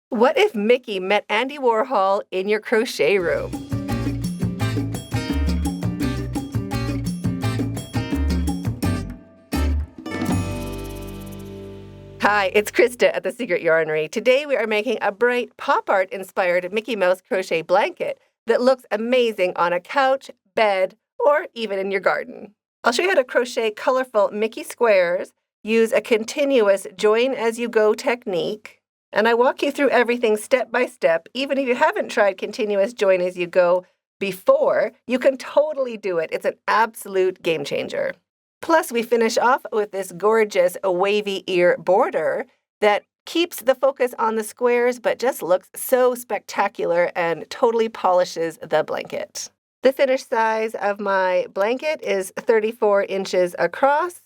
What if Mickey met Andy Warhol in your crochet room? Hi, it's Krista at the Secret Yarnery. Today we are making a bright pop art inspired Mickey Mouse crochet blanket that looks amazing on a couch, bed, or even in your garden. I'll show you how to crochet colorful Mickey squares, use a continuous join as you go technique, and I walk you through everything step by step. Even if you haven't tried continuous join as you go before, you can totally do it. It's an absolute game changer. Plus, we finish off with this gorgeous wavy ear border that keeps the focus on the squares but just looks so spectacular and totally polishes the blanket. The finished size of my blanket is 34 inches across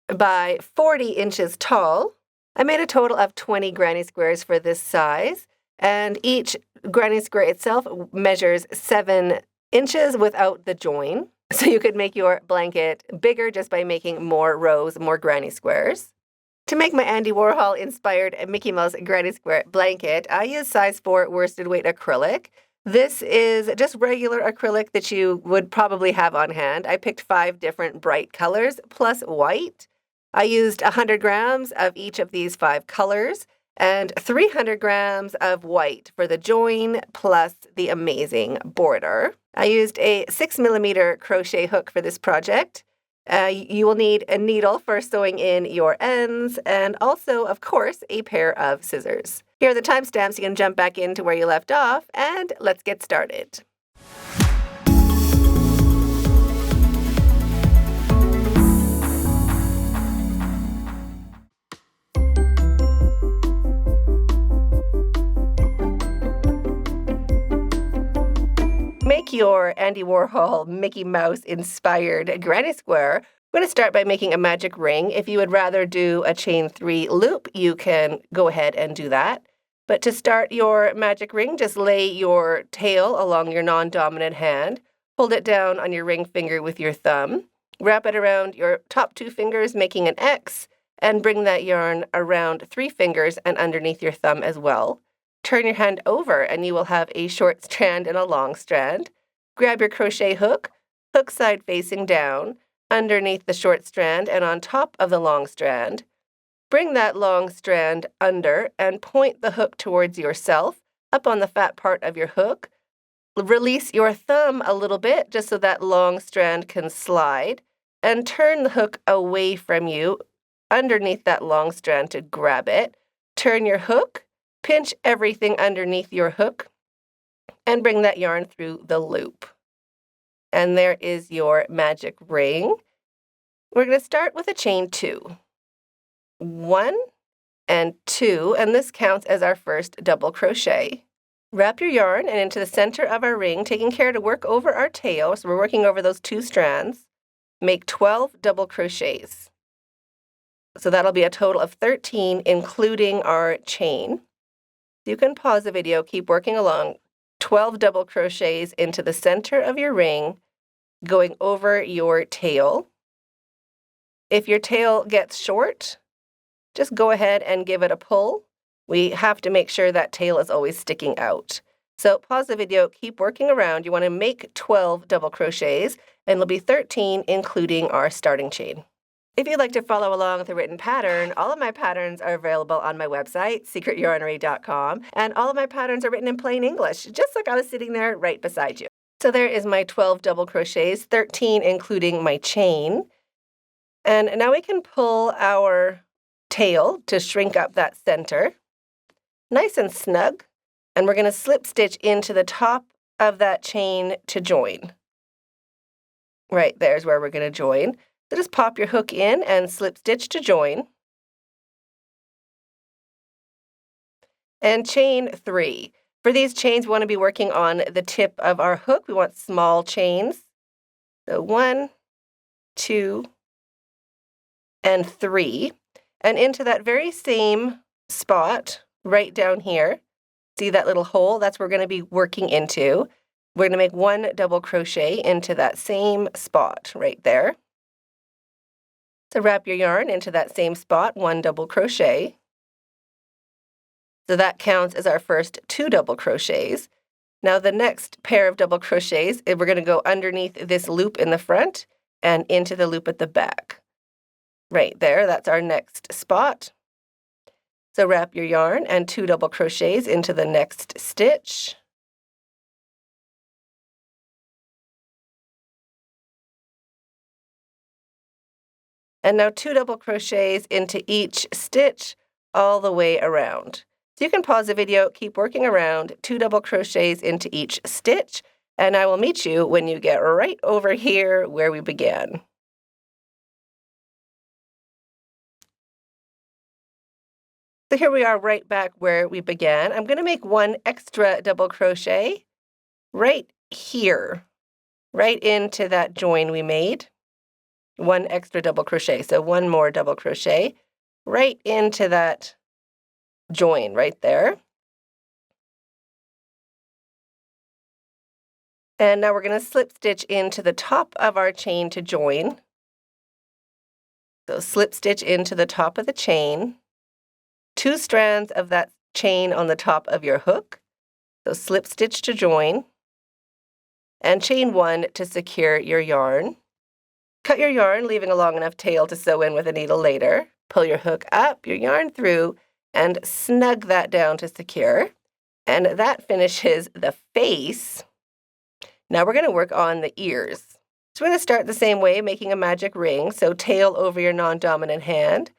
by 40 inches tall. I made a total of 20 granny squares for this size, and each granny square itself measures 7 inches without the join. So you could make your blanket bigger just by making more rows, more granny squares. To make my Andy Warhol inspired Mickey Mouse granny square blanket, I use size 4 worsted weight acrylic. This is just regular acrylic that you would probably have on hand. I picked 5 different bright colors plus white. I used 100 grams of each of these 5 colors and 300 grams of white for the join plus the amazing border. I used a 6mm crochet hook for this project. You will need a needle for sewing in your ends and also, of course, a pair of scissors. Here are the timestamps. You can jump back into where you left off, and let's get started. Make your Andy Warhol Mickey Mouse inspired granny square. We're going to start by making a magic ring. If you would rather do a chain 3 loop, you can go ahead and do that. But to start your magic ring, just lay your tail along your non-dominant hand. Hold it down on your ring finger with your thumb. Wrap it around your top 2 fingers, making an X, and bring that yarn around 3 fingers and underneath your thumb as well. Turn your hand over and you will have a short strand and a long strand. Grab your crochet hook, hook side facing down, underneath the short strand and on top of the long strand. Bring that long strand under and point the hook towards yourself, up on the fat part of your hook. Release your thumb a little bit just so that long strand can slide, and turn the hook away from you underneath that long strand to grab it. Turn your hook. Pinch everything underneath your hook and bring that yarn through the loop. And there is your magic ring. We're going to start with a chain 2. 1 and 2, and this counts as our first double crochet. Wrap your yarn and into the center of our ring, taking care to work over our tail, so we're working over those 2 strands. Make 12 double crochets. So that'll be a total of 13, including our chain. You can pause the video, keep working along. 12 double crochets into the center of your ring, going over your tail. If your tail gets short, just go ahead and give it a pull. We have to make sure that tail is always sticking out. So pause the video, keep working around. You want to make 12 double crochets, and it'll be 13, including our starting chain. If you'd like to follow along with the written pattern, all of my patterns are available on my website, secretyarnery.com, and all of my patterns are written in plain English, just like I was sitting there right beside you. So there is my 12 double crochets, 13 including my chain. And now we can pull our tail to shrink up that center, nice and snug, and we're going to slip stitch into the top of that chain to join. Right there's where we're going to join. So just pop your hook in and slip stitch to join. And chain 3. For these chains, we want to be working on the tip of our hook. We want small chains. So 1, 2, and 3. And into that very same spot, right down here, see that little hole? That's where we're going to be working into. We're going to make 1 double crochet into that same spot right there. So wrap your yarn into that same spot, 1 double crochet. So that counts as our first 2 double crochets. Now the next pair of double crochets, we're going to go underneath this loop in the front and into the loop at the back. Right there, that's our next spot. So wrap your yarn and 2 double crochets into the next stitch. And now 2 double crochets into each stitch all the way around. So you can pause the video, keep working around, 2 double crochets into each stitch, and I will meet you when you get right over here where we began. So here we are right back where we began. I'm going to make 1 extra double crochet right here, right into that join we made. 1 extra double crochet, so 1 more double crochet right into that join right there. And now we're going to slip stitch into the top of our chain to join. So slip stitch into the top of the chain, 2 strands of that chain on the top of your hook. So slip stitch to join, and chain 1 to secure your yarn. Cut your yarn, leaving a long enough tail to sew in with a needle later. Pull your hook up, your yarn through, and snug that down to secure. And that finishes the face. Now we're going to work on the ears. So we're going to start the same way, making a magic ring. So tail over your non-dominant hand.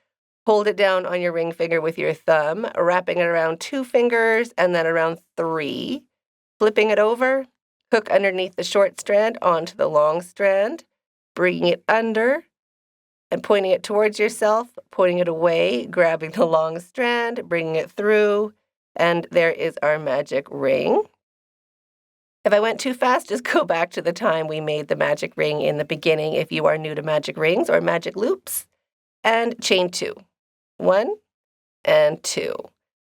Hold it down on your ring finger with your thumb, wrapping it around 2 fingers and then around 3. Flipping it over, hook underneath the short strand onto the long strand, bringing it under and pointing it towards yourself, pointing it away, grabbing the long strand, bringing it through, and there is our magic ring. If I went too fast, just go back to the time we made the magic ring in the beginning if you are new to magic rings or magic loops, and chain 2. 1 and 2.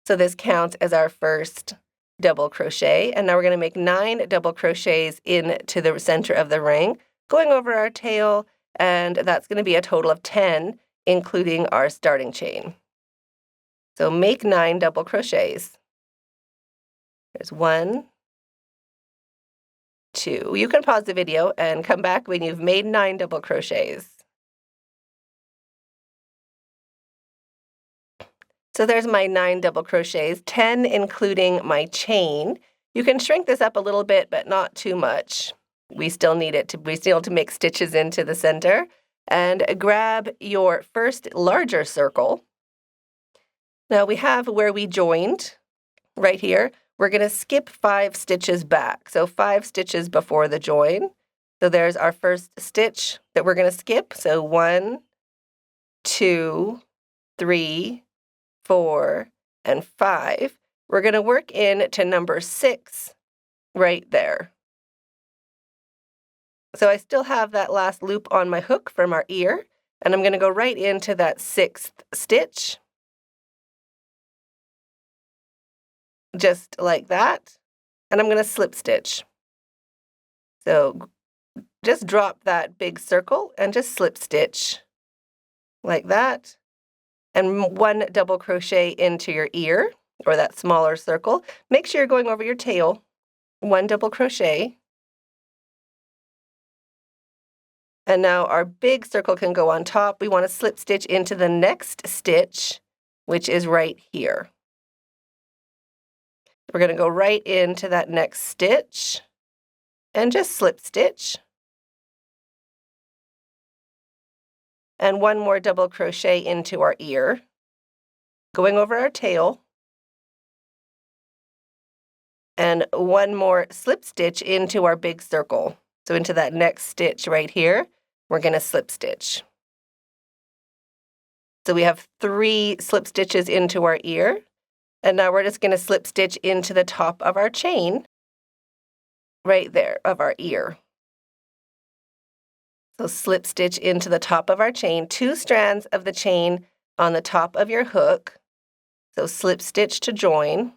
So this counts as our first double crochet, and now we're going to make 9 double crochets into the center of the ring, going over our tail, and that's going to be a total of 10, including our starting chain. So make 9 double crochets. There's 1, 2. You can pause the video and come back when you've made 9 double crochets. So there's my 9 double crochets, 10 including my chain. You can shrink this up a little bit, but not too much. We still need to make stitches into the center. And grab your first larger circle. Now we have where we joined, right here. We're going to skip 5 stitches back, so 5 stitches before the join. So there's our first stitch that we're going to skip. So 1, 2, 3, 4, and 5. We're going to work in to number 6 right there. So I still have that last loop on my hook from our ear, and I'm going to go right into that 6th stitch, just like that, and I'm going to slip stitch. So just drop that big circle and just slip stitch like that, and 1 double crochet into your ear, or that smaller circle. Make sure you're going over your tail, 1 double crochet. And now our big circle can go on top. We want to slip stitch into the next stitch, which is right here. We're going to go right into that next stitch and just slip stitch. And 1 more double crochet into our ear, going over our tail. And 1 more slip stitch into our big circle. So into that next stitch right here, we're going to slip stitch. So we have 3 slip stitches into our ear, and now we're just going to slip stitch into the top of our chain right there of our ear. So slip stitch into the top of our chain, 2 strands of the chain on the top of your hook. So slip stitch to join,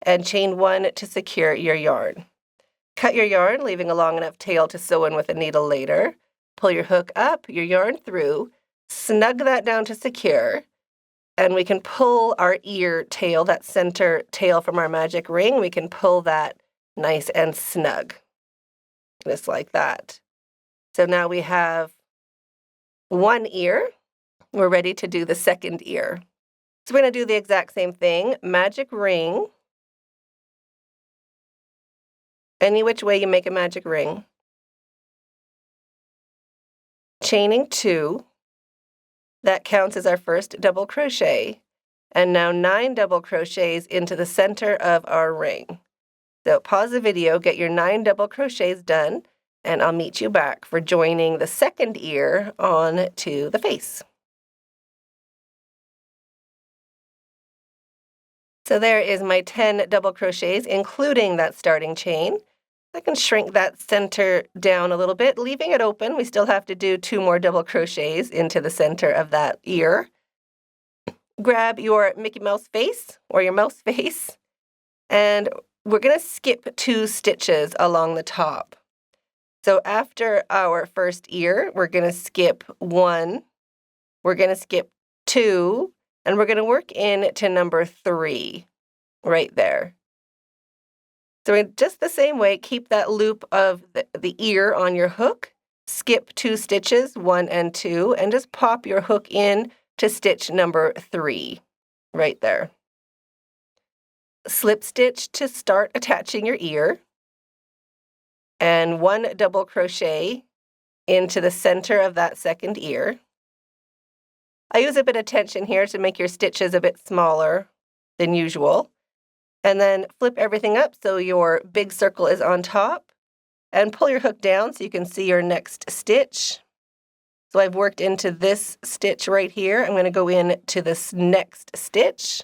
and chain 1 to secure your yarn. Cut your yarn, leaving a long enough tail to sew in with a needle later. Pull your hook up, your yarn through, snug that down to secure, And we can pull our ear tail, that center tail from our magic ring, we can pull that nice and snug, just like that. So now we have one ear. We're ready to do the second ear. So we're going to do the exact same thing. Magic ring. Any which way you make a magic ring. Chaining 2. That counts as our first double crochet. And now 9 double crochets into the center of our ring. So pause the video, get your 9 double crochets done, and I'll meet you back for joining the second ear on to the face. So there is my 10 double crochets, including that starting chain. I can shrink that center down a little bit, leaving it open. We still have to do 2 more double crochets into the center of that ear. Grab your Mickey Mouse face or your mouse face, and we're going to skip 2 stitches along the top. So after our first ear, we're going to skip 1, we're going to skip 2, and we're going to work in to number 3 right there. So in just the same way, keep that loop of the ear on your hook, skip 2 stitches, 1 and 2, and just pop your hook in to stitch number 3 right there. Slip stitch to start attaching your ear, and 1 double crochet into the center of that second ear. I use a bit of tension here to make your stitches a bit smaller than usual. And then flip everything up so your big circle is on top, and pull your hook down so you can see your next stitch. So I've worked into this stitch right here. I'm going to go into this next stitch,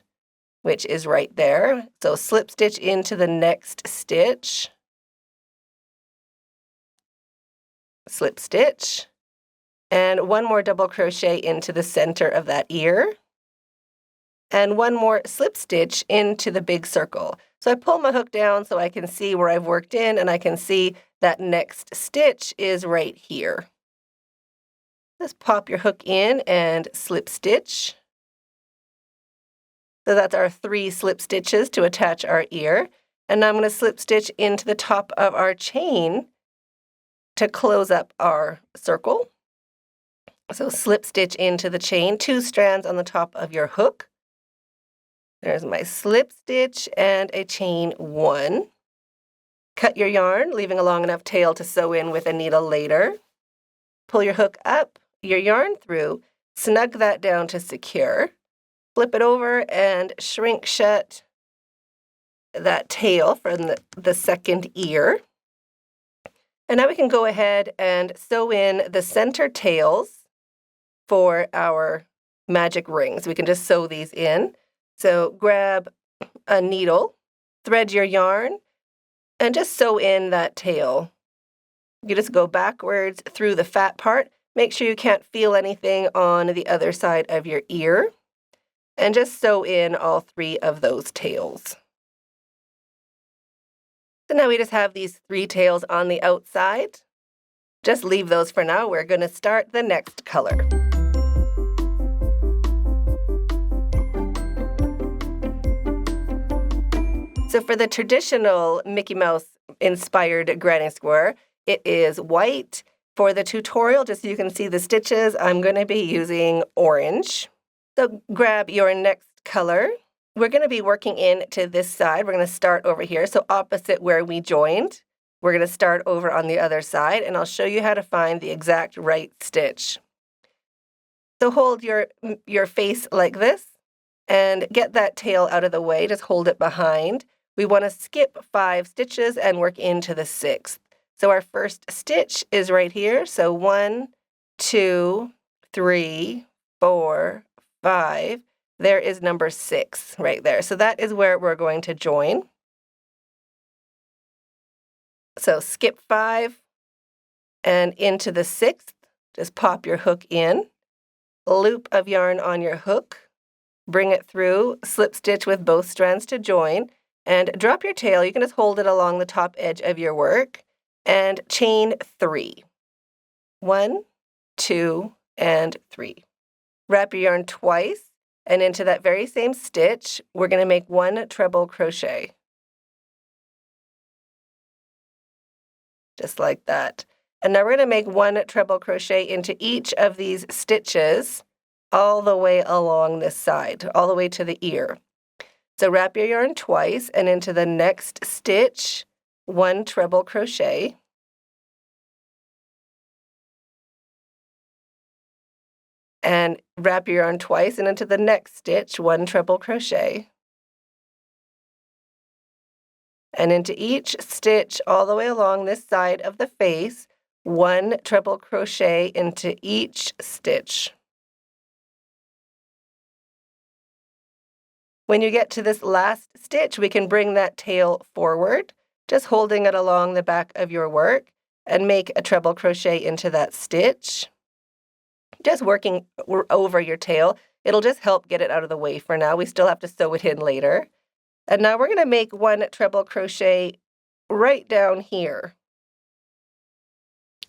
which is right there. So slip stitch into the next stitch, slip stitch, and 1 more double crochet into the center of that ear, and 1 more slip stitch into the big circle. So I pull my hook down so I can see where I've worked in, and I can see that next stitch is right here. Just pop your hook in and slip stitch. So that's our 3 slip stitches to attach our ear. And now I'm going to slip stitch into the top of our chain to close up our circle. So slip stitch into the chain, 2 strands on the top of your hook. There's my slip stitch and a chain 1. Cut your yarn, leaving a long enough tail to sew in with a needle later. Pull your hook up, your yarn through, snug that down to secure. Flip it over and shrink shut that tail from the second ear. And now we can go ahead and sew in the center tails for our magic rings. We can just sew these in. So grab a needle, thread your yarn, and just sew in that tail. You just go backwards through the fat part. Make sure you can't feel anything on the other side of your ear. And just sew in all 3 of those tails. So now we just have these 3 tails on the outside. Just leave those for now. We're going to start the next color. So for the traditional Mickey Mouse inspired granny square, it is white. For the tutorial, just so you can see the stitches, I'm going to be using orange. So grab your next color. We're going to be working in to this side. We're going to start over here, so opposite where we joined. We're going to start over on the other side, and I'll show you how to find the exact right stitch. So hold your face like this and get that tail out of the way. Just hold it behind. We want to skip 5 stitches and work into the 6th. So our first stitch is right here. So 1, 2, 3, 4, 5. There is number 6 right there. So that is where we're going to join. So skip 5 and into the 6th. Just pop your hook in, loop of yarn on your hook, bring it through, slip stitch with both strands to join, and drop your tail. You can just hold it along the top edge of your work and chain 3. 1, 2, and 3. Wrap your yarn twice, and into that very same stitch, we're going to make 1 treble crochet. Just like that. And now we're going to make 1 treble crochet into each of these stitches all the way along this side, all the way to the ear. So wrap your yarn twice, and into the next stitch, 1 treble crochet. And wrap your yarn twice, and into the next stitch, 1 treble crochet. And into each stitch all the way along this side of the face, 1 treble crochet into each stitch. When you get to this last stitch, we can bring that tail forward, just holding it along the back of your work, and make a treble crochet into that stitch. Just working over your tail. It'll just help get it out of the way for now. We still have to sew it in later. And now we're going to make 1 treble crochet right down here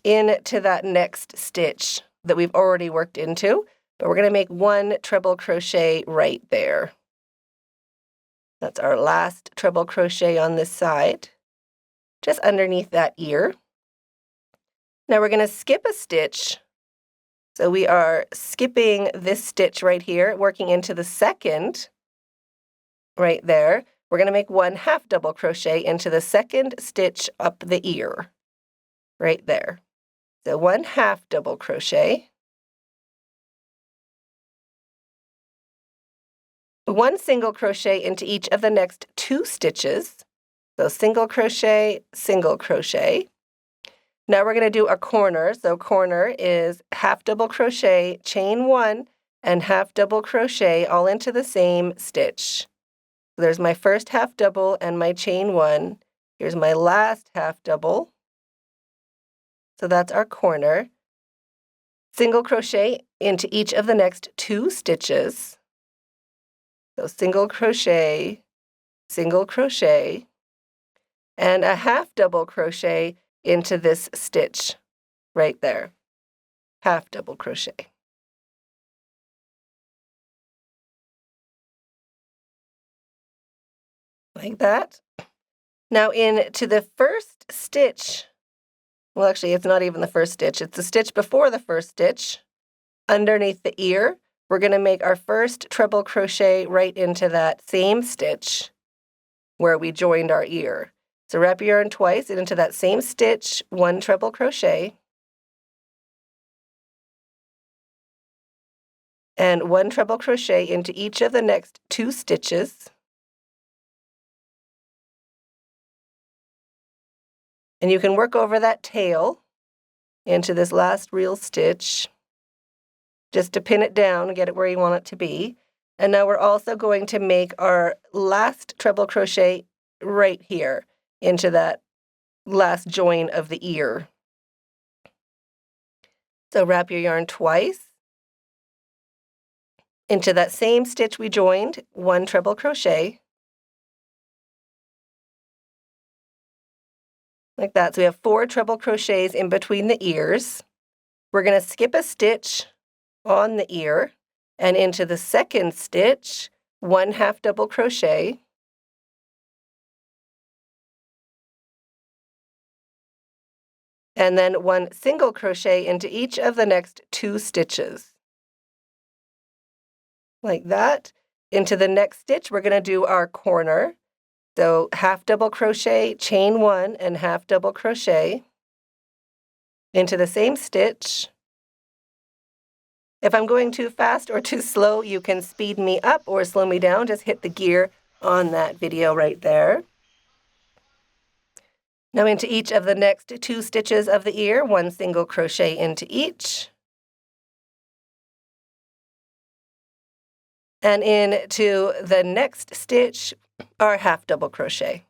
into that next stitch that we've already worked into, but we're going to make 1 treble crochet right there. That's our last treble crochet on this side, just underneath that ear. Now we're going to skip a stitch. So we are skipping this stitch right here, working into the second right there. We're going to make 1 half double crochet into the second stitch up the ear right there. So 1 half double crochet. 1 single crochet into each of the next 2 stitches. So single crochet, single crochet. Now we're going to do a corner. So corner is half double crochet, chain 1, and half double crochet all into the same stitch. So there's my first half double and my chain 1. Here's my last half double. So that's our corner. Single crochet into each of the next 2 stitches. So single crochet, and a half double crochet into this stitch right there. Half double crochet. Like that. Now into the first stitch, well actually it's not even the first stitch, it's the stitch before the first stitch, underneath the ear, we're going to make our first treble crochet right into that same stitch where we joined our ear. So wrap your yarn twice, and into that same stitch, 1 treble crochet, and 1 treble crochet into each of the next 2 stitches. And you can work over that tail into this last real stitch, just to pin it down and get it where you want it to be. And now we're also going to make our last treble crochet right here into that last join of the ear. So wrap your yarn twice. Into that same stitch we joined, 1 treble crochet. Like that. So we have 4 treble crochets in between the ears. We're going to skip a stitch on the ear, and into the second stitch, 1 half double crochet, and then 1 single crochet into each of the next 2 stitches. Like that. Into the next stitch, we're going to do our corner. So half double crochet, chain 1, and half double crochet into the same stitch. If I'm going too fast or too slow, you can speed me up or slow me down. Just hit the gear on that video right there. Now into each of the next 2 stitches of the ear, 1 single crochet into each. And into the next stitch, our half double crochet.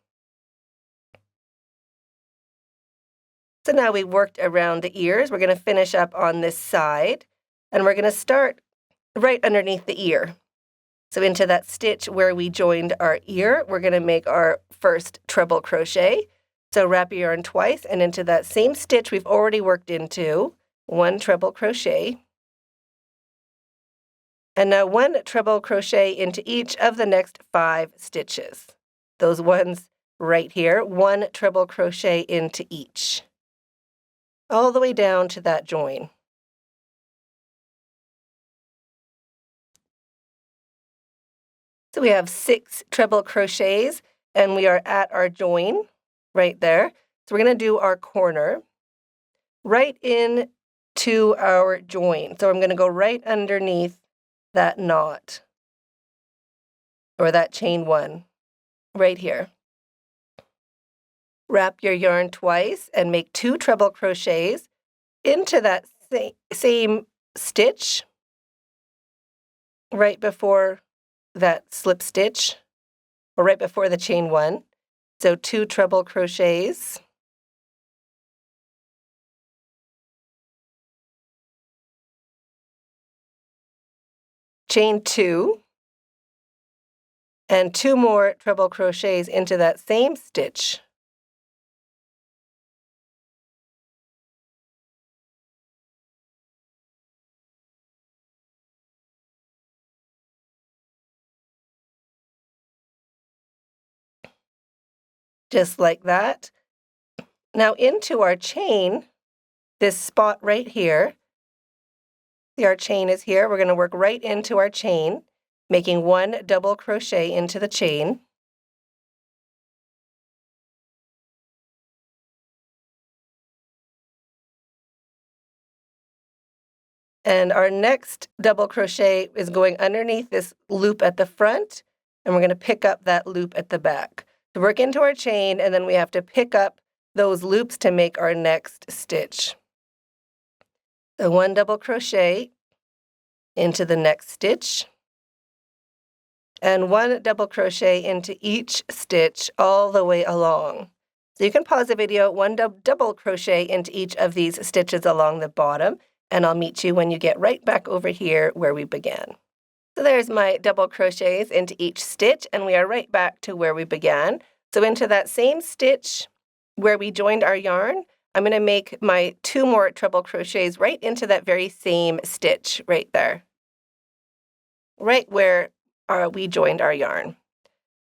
So now we worked around the ears. We're going to finish up on this side, and we're going to start right underneath the ear. So into that stitch where we joined our ear, we're going to make our first treble crochet. So wrap your yarn twice, and into that same stitch we've already worked into, 1 treble crochet, And now 1 treble crochet into each of the next 5 stitches. Those ones right here, 1 treble crochet into each, all the way down to that join. So we have 6 treble crochets, and we are at our join right there. So we're going to do our corner right in to our join. So I'm going to go right underneath that knot, or that chain 1, right here. Wrap your yarn twice and make 2 treble crochets into that same stitch right before that slip stitch, or right before the chain 1. So 2 treble crochets. Chain 2, and 2 more treble crochets into that same stitch. Just like that. Now into our chain, this spot right here, see our chain is here. We're going to work right into our chain, making 1 double crochet into the chain. And our next double crochet is going underneath this loop at the front, and we're going to pick up that loop at the back. So work into our chain, and then we have to pick up those loops to make our next stitch. So 1 double crochet into the next stitch, and 1 double crochet into each stitch all the way along. So you can pause the video, 1 double crochet into each of these stitches along the bottom, and I'll meet you when you get right back over here where we began. So there's my double crochets into each stitch, and we are right back to where we began. So into that same stitch where we joined our yarn, I'm going to make my 2 more treble crochets right into that very same stitch right there, right where we joined our yarn.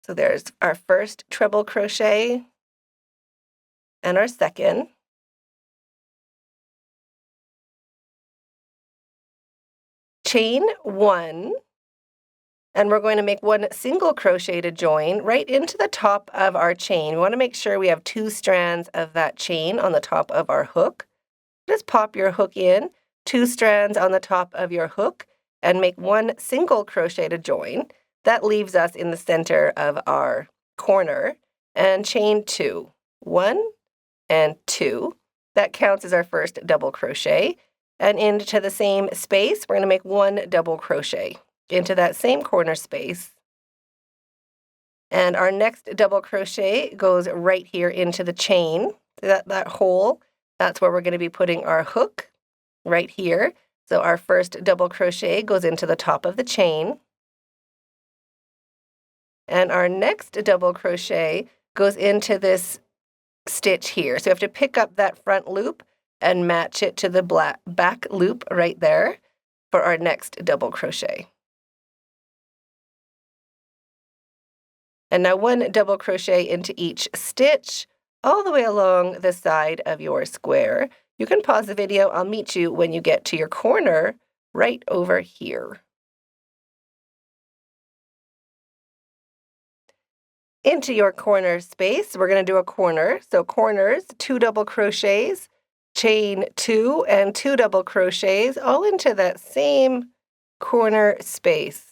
So there's our first treble crochet and our second. Chain 1, and we're going to make 1 single crochet to join right into the top of our chain. We want to make sure we have 2 strands of that chain on the top of our hook. Just pop your hook in, 2 strands on the top of your hook, and make 1 single crochet to join. That leaves us in the center of our corner, and chain 2, 1 and 2. That counts as our first double crochet. And into the same space, we're going to make 1 double crochet into that same corner space. And our next double crochet goes right here into the chain. That hole, that's where we're going to be putting our hook, right here. So our first double crochet goes into the top of the chain. And our next double crochet goes into this stitch here. So we have to pick up that front loop and match it to the back loop right there for our next double crochet. And now 1 double crochet into each stitch all the way along the side of your square. You can pause the video. I'll meet you when you get to your corner right over here. Into your corner space, we're going to do a corner. So corners, 2 double crochets, chain 2 and 2 double crochets all into that same corner space.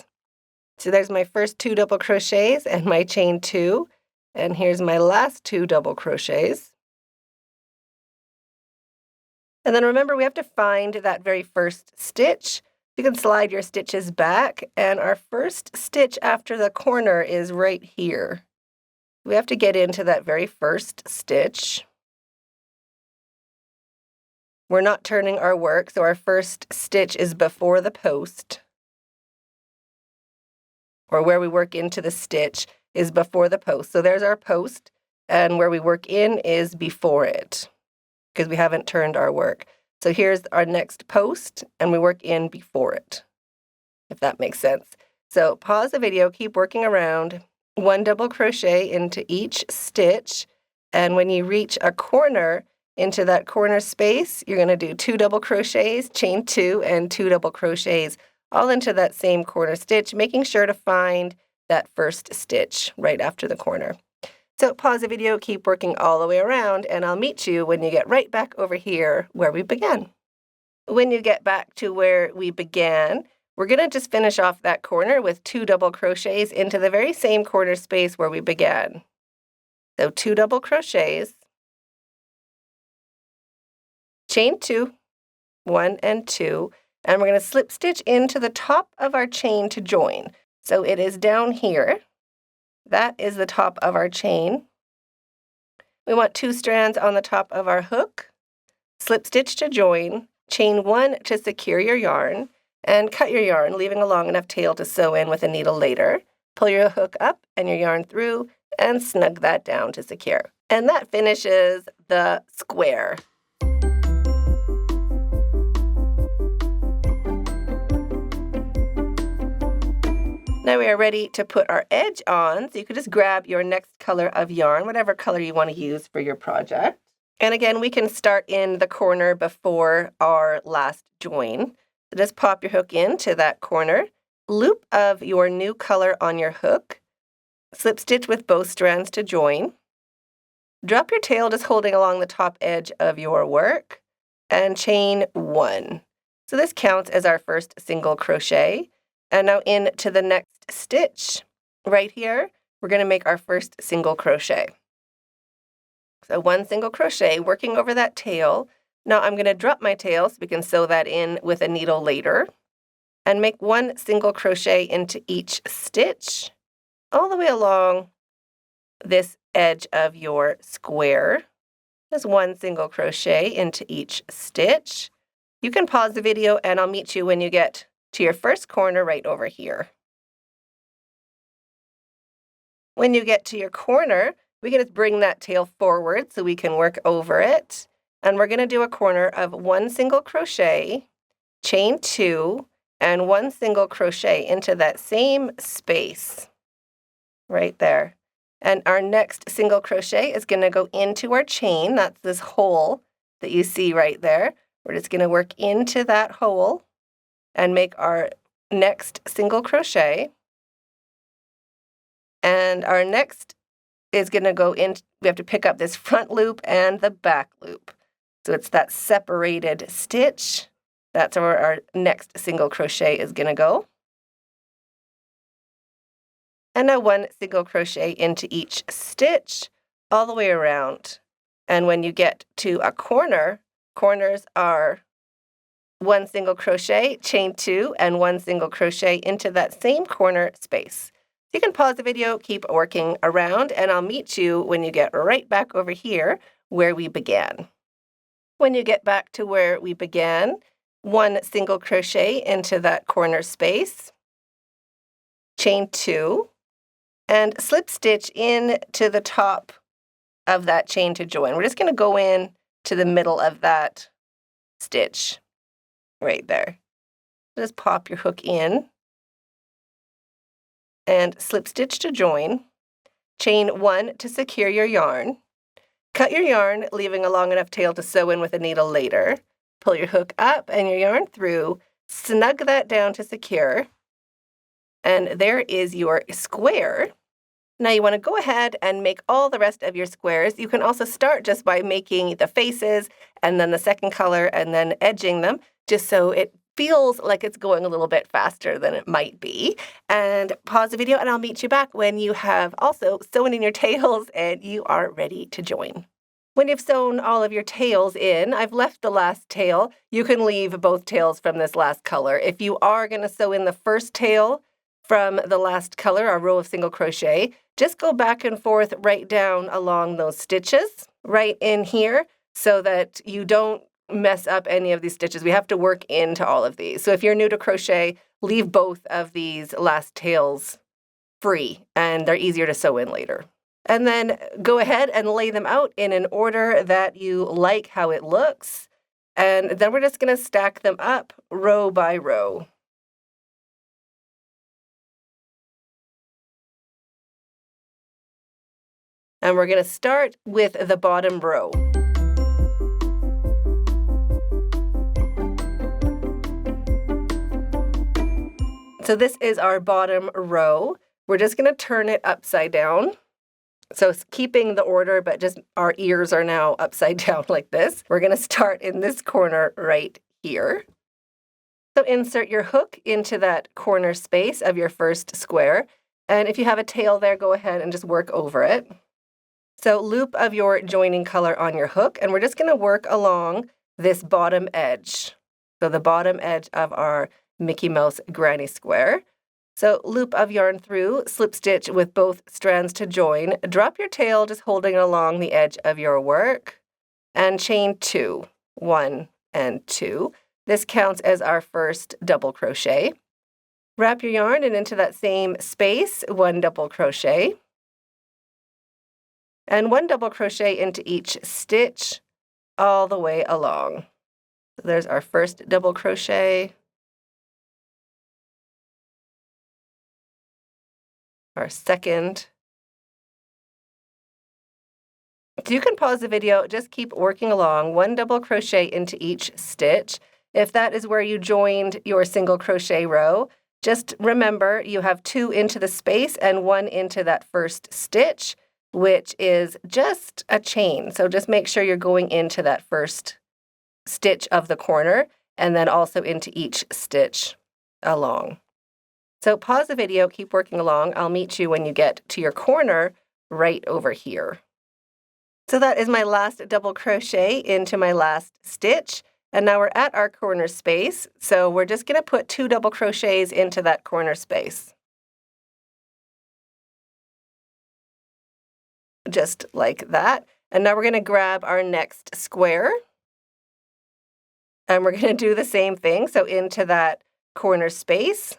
So there's my first 2 double crochets and my chain 2, and here's my last 2 double crochets. And then remember, we have to find that very first stitch. You can slide your stitches back, and our first stitch after the corner is right here. We have to get into that very first stitch. We're not turning our work, so our first stitch is before the post, or where we work into the stitch is before the post. So there's our post, and where we work in is before it, because we haven't turned our work. So here's our next post, and we work in before it. if that makes sense. So pause the video, keep working around, 1 double crochet into each stitch, and when you reach a corner into that corner space, you're going to do 2 double crochets, chain 2, and 2 double crochets all into that same corner stitch, making sure to find that first stitch right after the corner. So pause the video, keep working all the way around, and I'll meet you when you get right back over here where we began. When you get back to where we began, we're going to just finish off that corner with 2 double crochets into the very same corner space where we began. So 2 double crochets, chain 2, 1 and 2, and we're going to slip stitch into the top of our chain to join. So it is down here. That is the top of our chain. We want 2 strands on the top of our hook, slip stitch to join, chain 1 to secure your yarn, and cut your yarn, leaving a long enough tail to sew in with a needle later. Pull your hook up and your yarn through and snug that down to secure. And that finishes the square. Now we are ready to put our edge on, so you could just grab your next color of yarn, whatever color you want to use for your project. And again, we can start in the corner before our last join. So just pop your hook into that corner, loop of your new color on your hook, slip stitch with both strands to join, drop your tail just holding along the top edge of your work, and chain 1. So this counts as our first single crochet. And now into the next stitch right here, we're going to make our first single crochet. So 1 single crochet, working over that tail. Now I'm going to drop my tail so we can sew that in with a needle later, and make 1 single crochet into each stitch all the way along this edge of your square. Just 1 single crochet into each stitch. You can pause the video and I'll meet you when you get to your first corner right over here. When you get to your corner, we can just bring that tail forward so we can work over it. And we're going to do a corner of 1 single crochet, chain 2, and 1 single crochet into that same space right there. And our next single crochet is going to go into our chain. That's this hole that you see right there. We're just going to work into that hole and make our next single crochet. And our next is going to go in, we have to pick up this front loop and the back loop. So it's that separated stitch. That's where our next single crochet is going to go. And now 1 single crochet into each stitch all the way around. And when you get to a corner, corners are 1 single crochet, chain 2, and 1 single crochet into that same corner space. So you can pause the video, keep working around, and I'll meet you when you get right back over here where we began. When you get back to where we began, 1 single crochet into that corner space, chain 2, and slip stitch into the top of that chain to join. We're just going to go in to the middle of that stitch. Right there. Just pop your hook in and slip stitch to join, chain 1 to secure your yarn, cut your yarn, leaving a long enough tail to sew in with a needle later, pull your hook up and your yarn through, snug that down to secure, and there is your square. Now you want to go ahead and make all the rest of your squares. You can also start just by making the faces and then the second color and then edging them, just so it feels like it's going a little bit faster than it might be. And pause the video and I'll meet you back when you have also sewn in your tails and you are ready to join. When you've sewn all of your tails in, I've left the last tail. You can leave both tails from this last color. If you are going to sew in the first tail from the last color, our row of single crochet, just go back and forth right down along those stitches right in here so that you don't mess up any of these stitches. We have to work into all of these. So if you're new to crochet, leave both of these last tails free and they're easier to sew in later. And then go ahead and lay them out in an order that you like how it looks. And then we're just going to stack them up row by row. And we're going to start with the bottom row. So this is our bottom row. We're just going to turn it upside down. So it's keeping the order, but just our ears are now upside down like this. We're going to start in this corner right here. So insert your hook into that corner space of your first square. And if you have a tail there, go ahead and just work over it. So loop of your joining color on your hook, and we're just going to work along this bottom edge. So the bottom edge of our Mickey Mouse granny square. So loop of yarn through, slip stitch with both strands to join, drop your tail just holding along the edge of your work, and chain 2, 1 and 2. This counts as our first double crochet. Wrap your yarn and into that same space, 1 double crochet. And 1 double crochet into each stitch all the way along. So there's our first double crochet, our second. So you can pause the video, just keep working along, 1 double crochet into each stitch. If that is where you joined your single crochet row, just remember you have 2 into the space and 1 into that first stitch, which is just a chain. So just make sure you're going into that first stitch of the corner and then also into each stitch along. So pause the video, keep working along. I'll meet you when you get to your corner right over here. So that is my last double crochet into my last stitch. And now we're at our corner space. So we're just going to put 2 double crochets into that corner space. Just like that. And now we're going to grab our next square. And we're going to do the same thing. So into that corner space,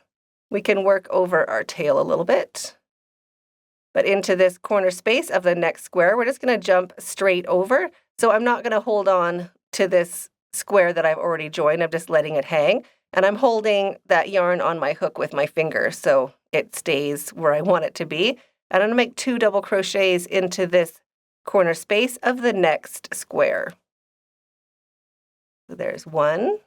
we can work over our tail a little bit. But into this corner space of the next square, we're just going to jump straight over. So I'm not going to hold on to this square that I've already joined. I'm just letting it hang. And I'm holding that yarn on my hook with my finger so it stays where I want it to be. And I'm going to make 2 double crochets into this corner space of the next square. So there's 1.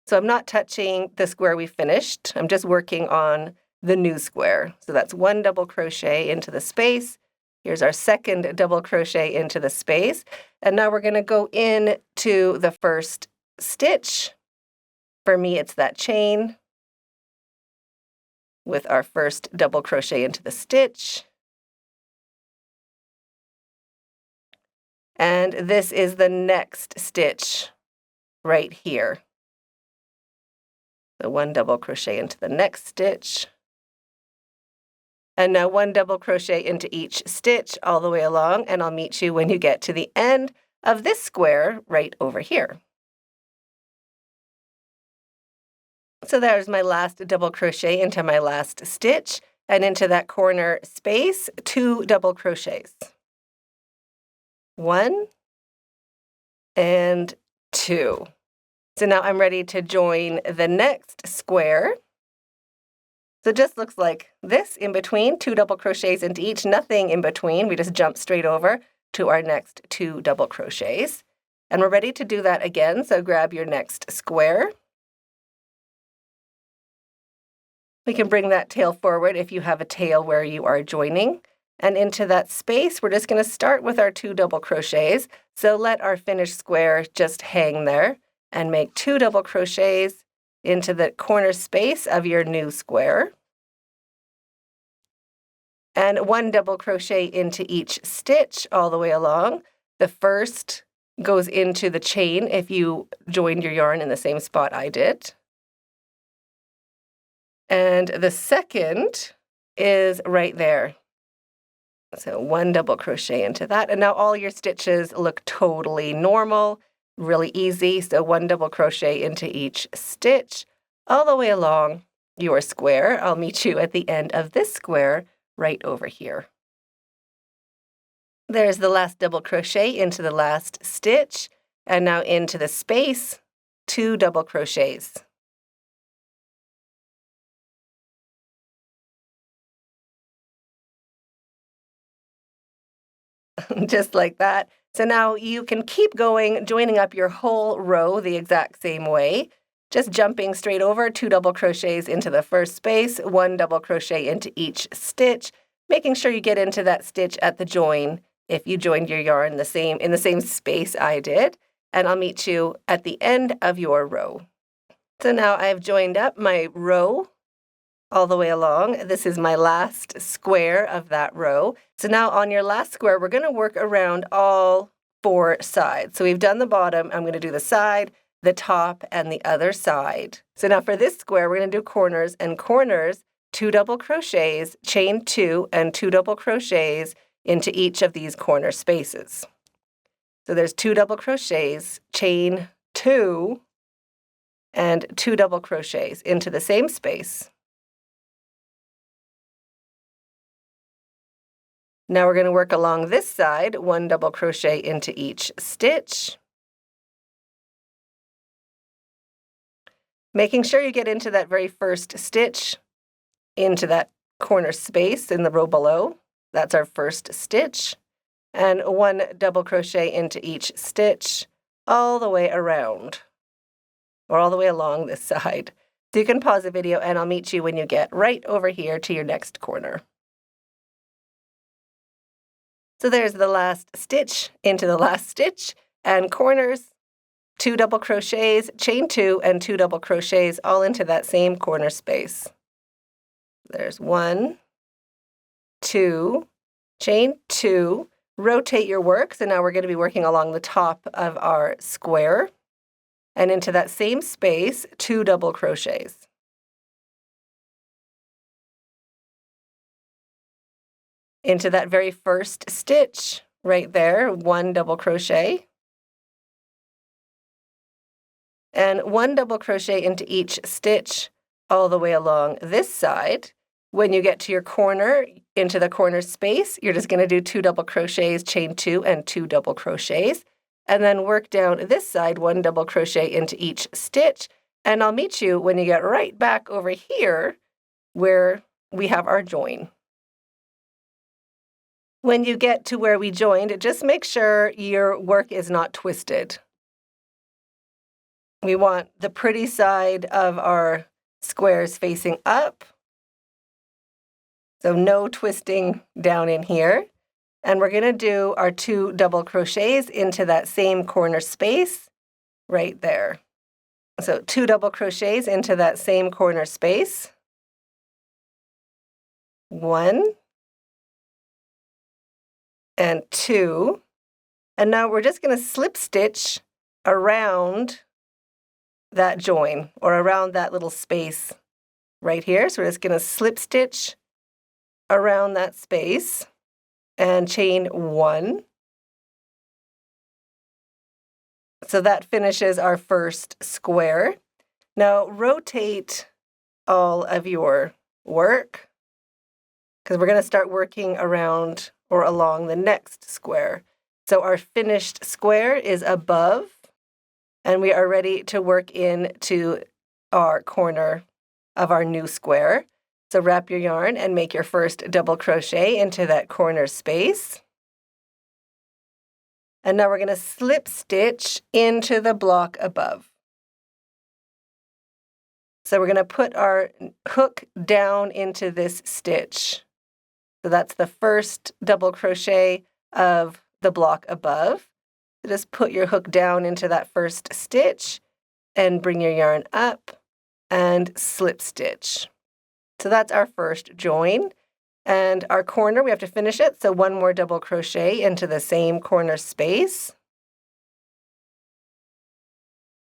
So I'm not touching the square we finished. I'm just working on the new square. So that's 1 double crochet into the space. Here's our second double crochet into the space. And now we're going to go in to the first stitch. For me, it's that chain with our first double crochet into the stitch. And this is the next stitch right here. So 1 double crochet into the next stitch. And now 1 double crochet into each stitch all the way along, and I'll meet you when you get to the end of this square right over here. So there's my last double crochet into my last stitch, and into that corner space, 2 double crochets. 1 and 2. So now I'm ready to join the next square. So it just looks like this in between, 2 double crochets into each, nothing in between. We just jump straight over to our next 2 double crochets. And we're ready to do that again, so grab your next square. We can bring that tail forward if you have a tail where you are joining. And into that space, we're just going to start with our 2 double crochets. So let our finished square just hang there and make 2 double crochets into the corner space of your new square. And 1 double crochet into each stitch all the way along. The first goes into the chain if you joined your yarn in the same spot I did. And the second is right there. So 1 double crochet into that. And now all your stitches look totally normal, really easy. So 1 double crochet into each stitch all the way along your square. I'll meet you at the end of this square right over here. There's the last double crochet into the last stitch, and now into the space, 2 double crochets. just like that. So now you can keep going, joining up your whole row the exact same way, just jumping straight over 2 double crochets into the first space, 1 double crochet into each stitch, making sure you get into that stitch at the join if you joined your yarn in the same space I did, and I'll meet you at the end of your row. So now I've joined up my row all the way along. This is my last square of that row. So now on your last square, we're going to work around all 4 sides. So we've done the bottom. I'm going to do the side, the top, and the other side. So now for this square, we're going to do corners, and corners, 2 double crochets, chain 2, and 2 double crochets into each of these corner spaces. So there's 2 double crochets, chain 2, and 2 double crochets into the same space. Now we're going to work along this side, 1 double crochet into each stitch. Making sure you get into that very first stitch, into that corner space in the row below. That's our first stitch. And 1 double crochet into each stitch all the way around, or all the way along this side. So you can pause the video and I'll meet you when you get right over here to your next corner. So there's the last stitch into the last stitch, and corners, 2 double crochets, chain 2, and 2 double crochets all into that same corner space. There's 1, 2, chain 2, rotate your work. So now we're going to be working along the top of our square, and into that same space, 2 double crochets. Into that very first stitch right there, 1 double crochet, and 1 double crochet into each stitch all the way along this side. When you get to your corner, into the corner space, you're just going to do 2 double crochets, chain 2, and 2 double crochets, and then work down this side, 1 double crochet into each stitch, and I'll meet you when you get right back over here where we have our join. When you get to where we joined, just make sure your work is not twisted. We want the pretty side of our squares facing up. So no twisting down in here. And we're going to do our 2 double crochets into that same corner space right there. So 2 double crochets into that same corner space. 1 and 2. And now we're just going to slip stitch around that join, or around that little space right here. So we're just going to slip stitch around that space and chain 1. So that finishes our first square. Now rotate all of your work, because we're going to start working around or along the next square. So our finished square is above, and we are ready to work into our corner of our new square. So wrap your yarn and make your first double crochet into that corner space. And now we're going to slip stitch into the block above. So we're going to put our hook down into this stitch. So that's the first double crochet of the block above. So just put your hook down into that first stitch and bring your yarn up and slip stitch. So that's our first join. And our corner, we have to finish it. So 1 more double crochet into the same corner space.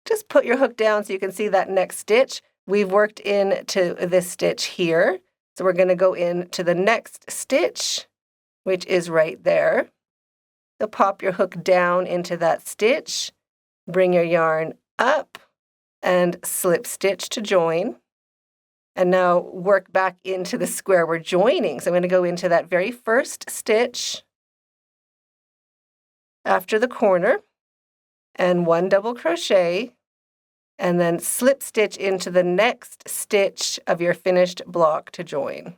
Just put your hook down so you can see that next stitch. We've worked into this stitch here. So we're going to go into the next stitch, which is right there. So pop your hook down into that stitch, bring your yarn up, and slip stitch to join. And now work back into the square we're joining. So I'm going to go into that very first stitch after the corner, and 1 double crochet, and then slip stitch into the next stitch of your finished block to join.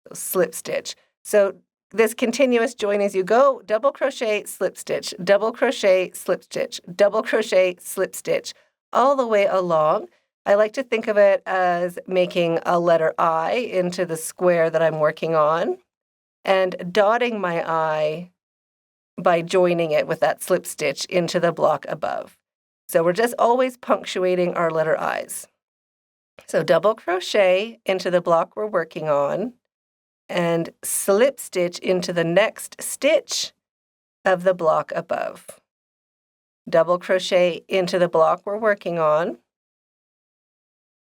So slip stitch. So this continuous join as you go, double crochet, slip stitch, double crochet, slip stitch, double crochet, slip stitch, all the way along. I like to think of it as making a letter I into the square that I'm working on and dotting my I by joining it with that slip stitch into the block above. So we're just always punctuating our letter I's. So double crochet into the block we're working on and slip stitch into the next stitch of the block above. Double crochet into the block we're working on.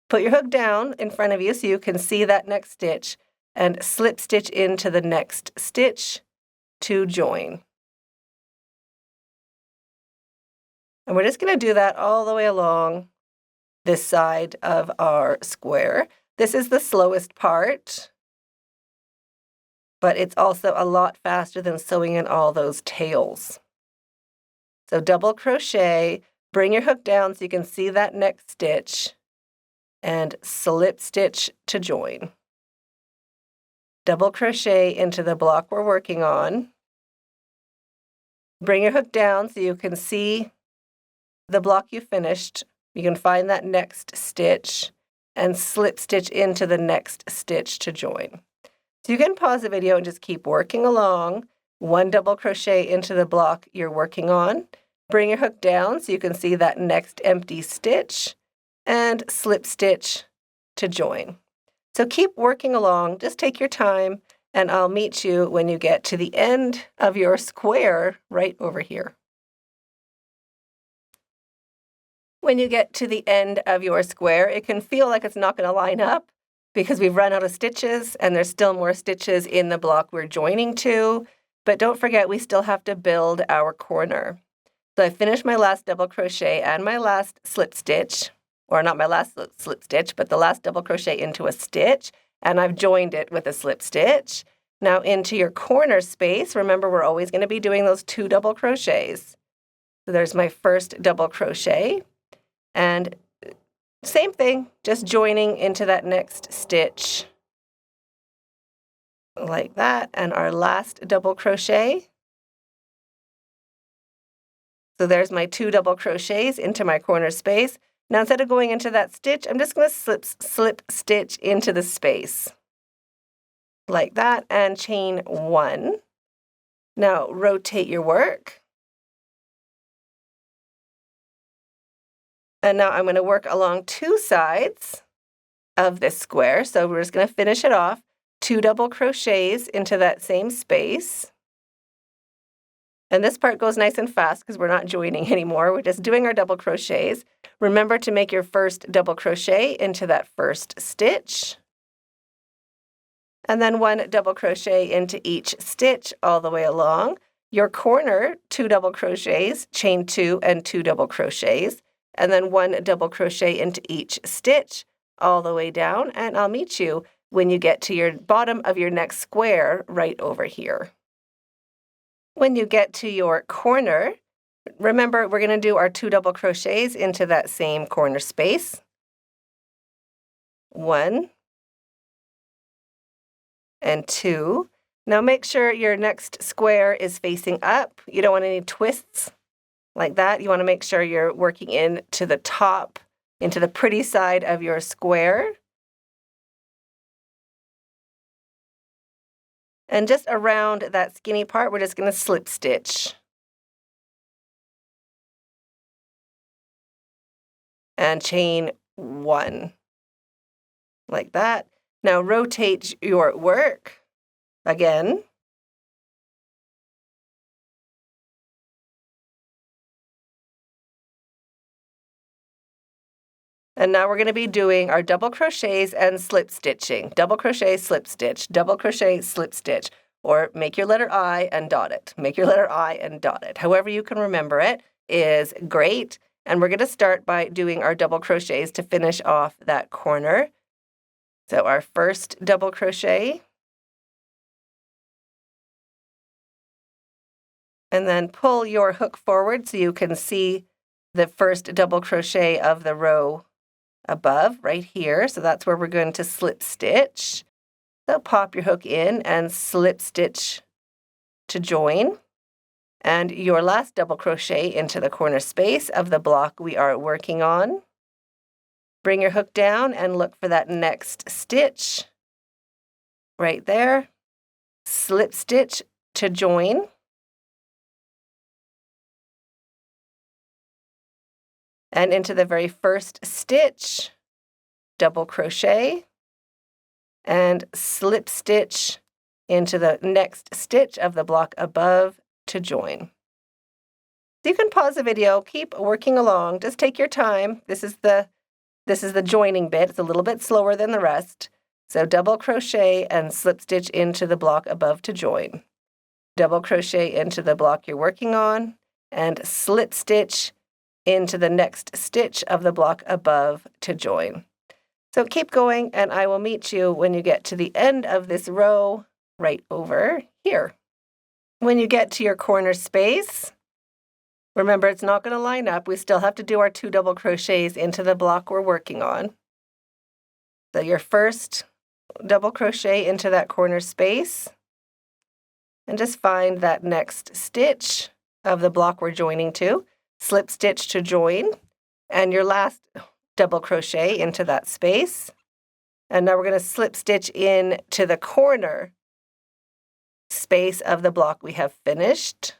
Put your hook down in front of you so you can see that next stitch and slip stitch into the next stitch to join. And we're just going to do that all the way along this side of our square. This is the slowest part, but it's also a lot faster than sewing in all those tails. So double crochet, bring your hook down so you can see that next stitch, and slip stitch to join. Double crochet into the block we're working on. Bring your hook down so you can see the block you finished. You can find that next stitch and slip stitch into the next stitch to join. So you can pause the video and just keep working along. One double crochet into the block you're working on. Bring your hook down so you can see that next empty stitch and slip stitch to join. So keep working along, just take your time, and I'll meet you when you get to the end of your square right over here. When you get to the end of your square, it can feel like it's not going to line up because we've run out of stitches and there's still more stitches in the block we're joining to. But don't forget, we still have to build our corner. So I finished my last double crochet and my last slip stitch, or not my last slip stitch, but the last double crochet into a stitch, and I've joined it with a slip stitch. Now into your corner space, remember we're always going to be doing those 2 double crochets. So there's my first double crochet. And same thing, just joining into that next stitch like that, and our last double crochet. So there's my 2 double crochets into my corner space. Now instead of going into that stitch, I'm just going to slip stitch into the space like that and chain 1. Now rotate your work. And now I'm going to work along 2 sides of this square. So we're just going to finish it off. 2 double crochets into that same space. And this part goes nice and fast because we're not joining anymore. We're just doing our double crochets. Remember to make your first double crochet into that first stitch. And then 1 double crochet into each stitch all the way along. Your corner, 2 double crochets, chain 2 and 2 double crochets. And then 1 double crochet into each stitch all the way down, and I'll meet you when you get to your bottom of your next square right over here. When you get to your corner, remember we're going to do our 2 double crochets into that same corner space. 1 and 2. Now make sure your next square is facing up. You don't want any twists like that. You want to make sure you're working in to the top, into the pretty side of your square. And just around that skinny part, we're just going to slip stitch. And chain 1, like that. Now rotate your work again. And now we're going to be doing our double crochets and slip stitching. Double crochet, slip stitch, double crochet, slip stitch, or make your letter I and dot it. Make your letter I and dot it. However you can remember it is great. And we're going to start by doing our double crochets to finish off that corner. So our first double crochet. And then pull your hook forward so you can see the first double crochet of the row above right here. So that's where we're going to slip stitch. So pop your hook in and slip stitch to join, and your last double crochet into the corner space of the block we are working on. Bring your hook down and look for that next stitch right there. Slip stitch to join. And into the very first stitch, double crochet, and slip stitch into the next stitch of the block above to join. So you can pause the video, keep working along, just take your time. This is the joining bit. It's a little bit slower than the rest. So double crochet and slip stitch into the block above to join. Double crochet into the block you're working on, and slip stitch into the next stitch of the block above to join. So keep going, and I will meet you when you get to the end of this row right over here. When you get to your corner space, remember it's not going to line up. We still have to do our 2 double crochets into the block we're working on. So your first double crochet into that corner space, and just find that next stitch of the block we're joining to. Slip stitch to join, and your last double crochet into that space. And now we're going to slip stitch in to the corner space of the block we have finished.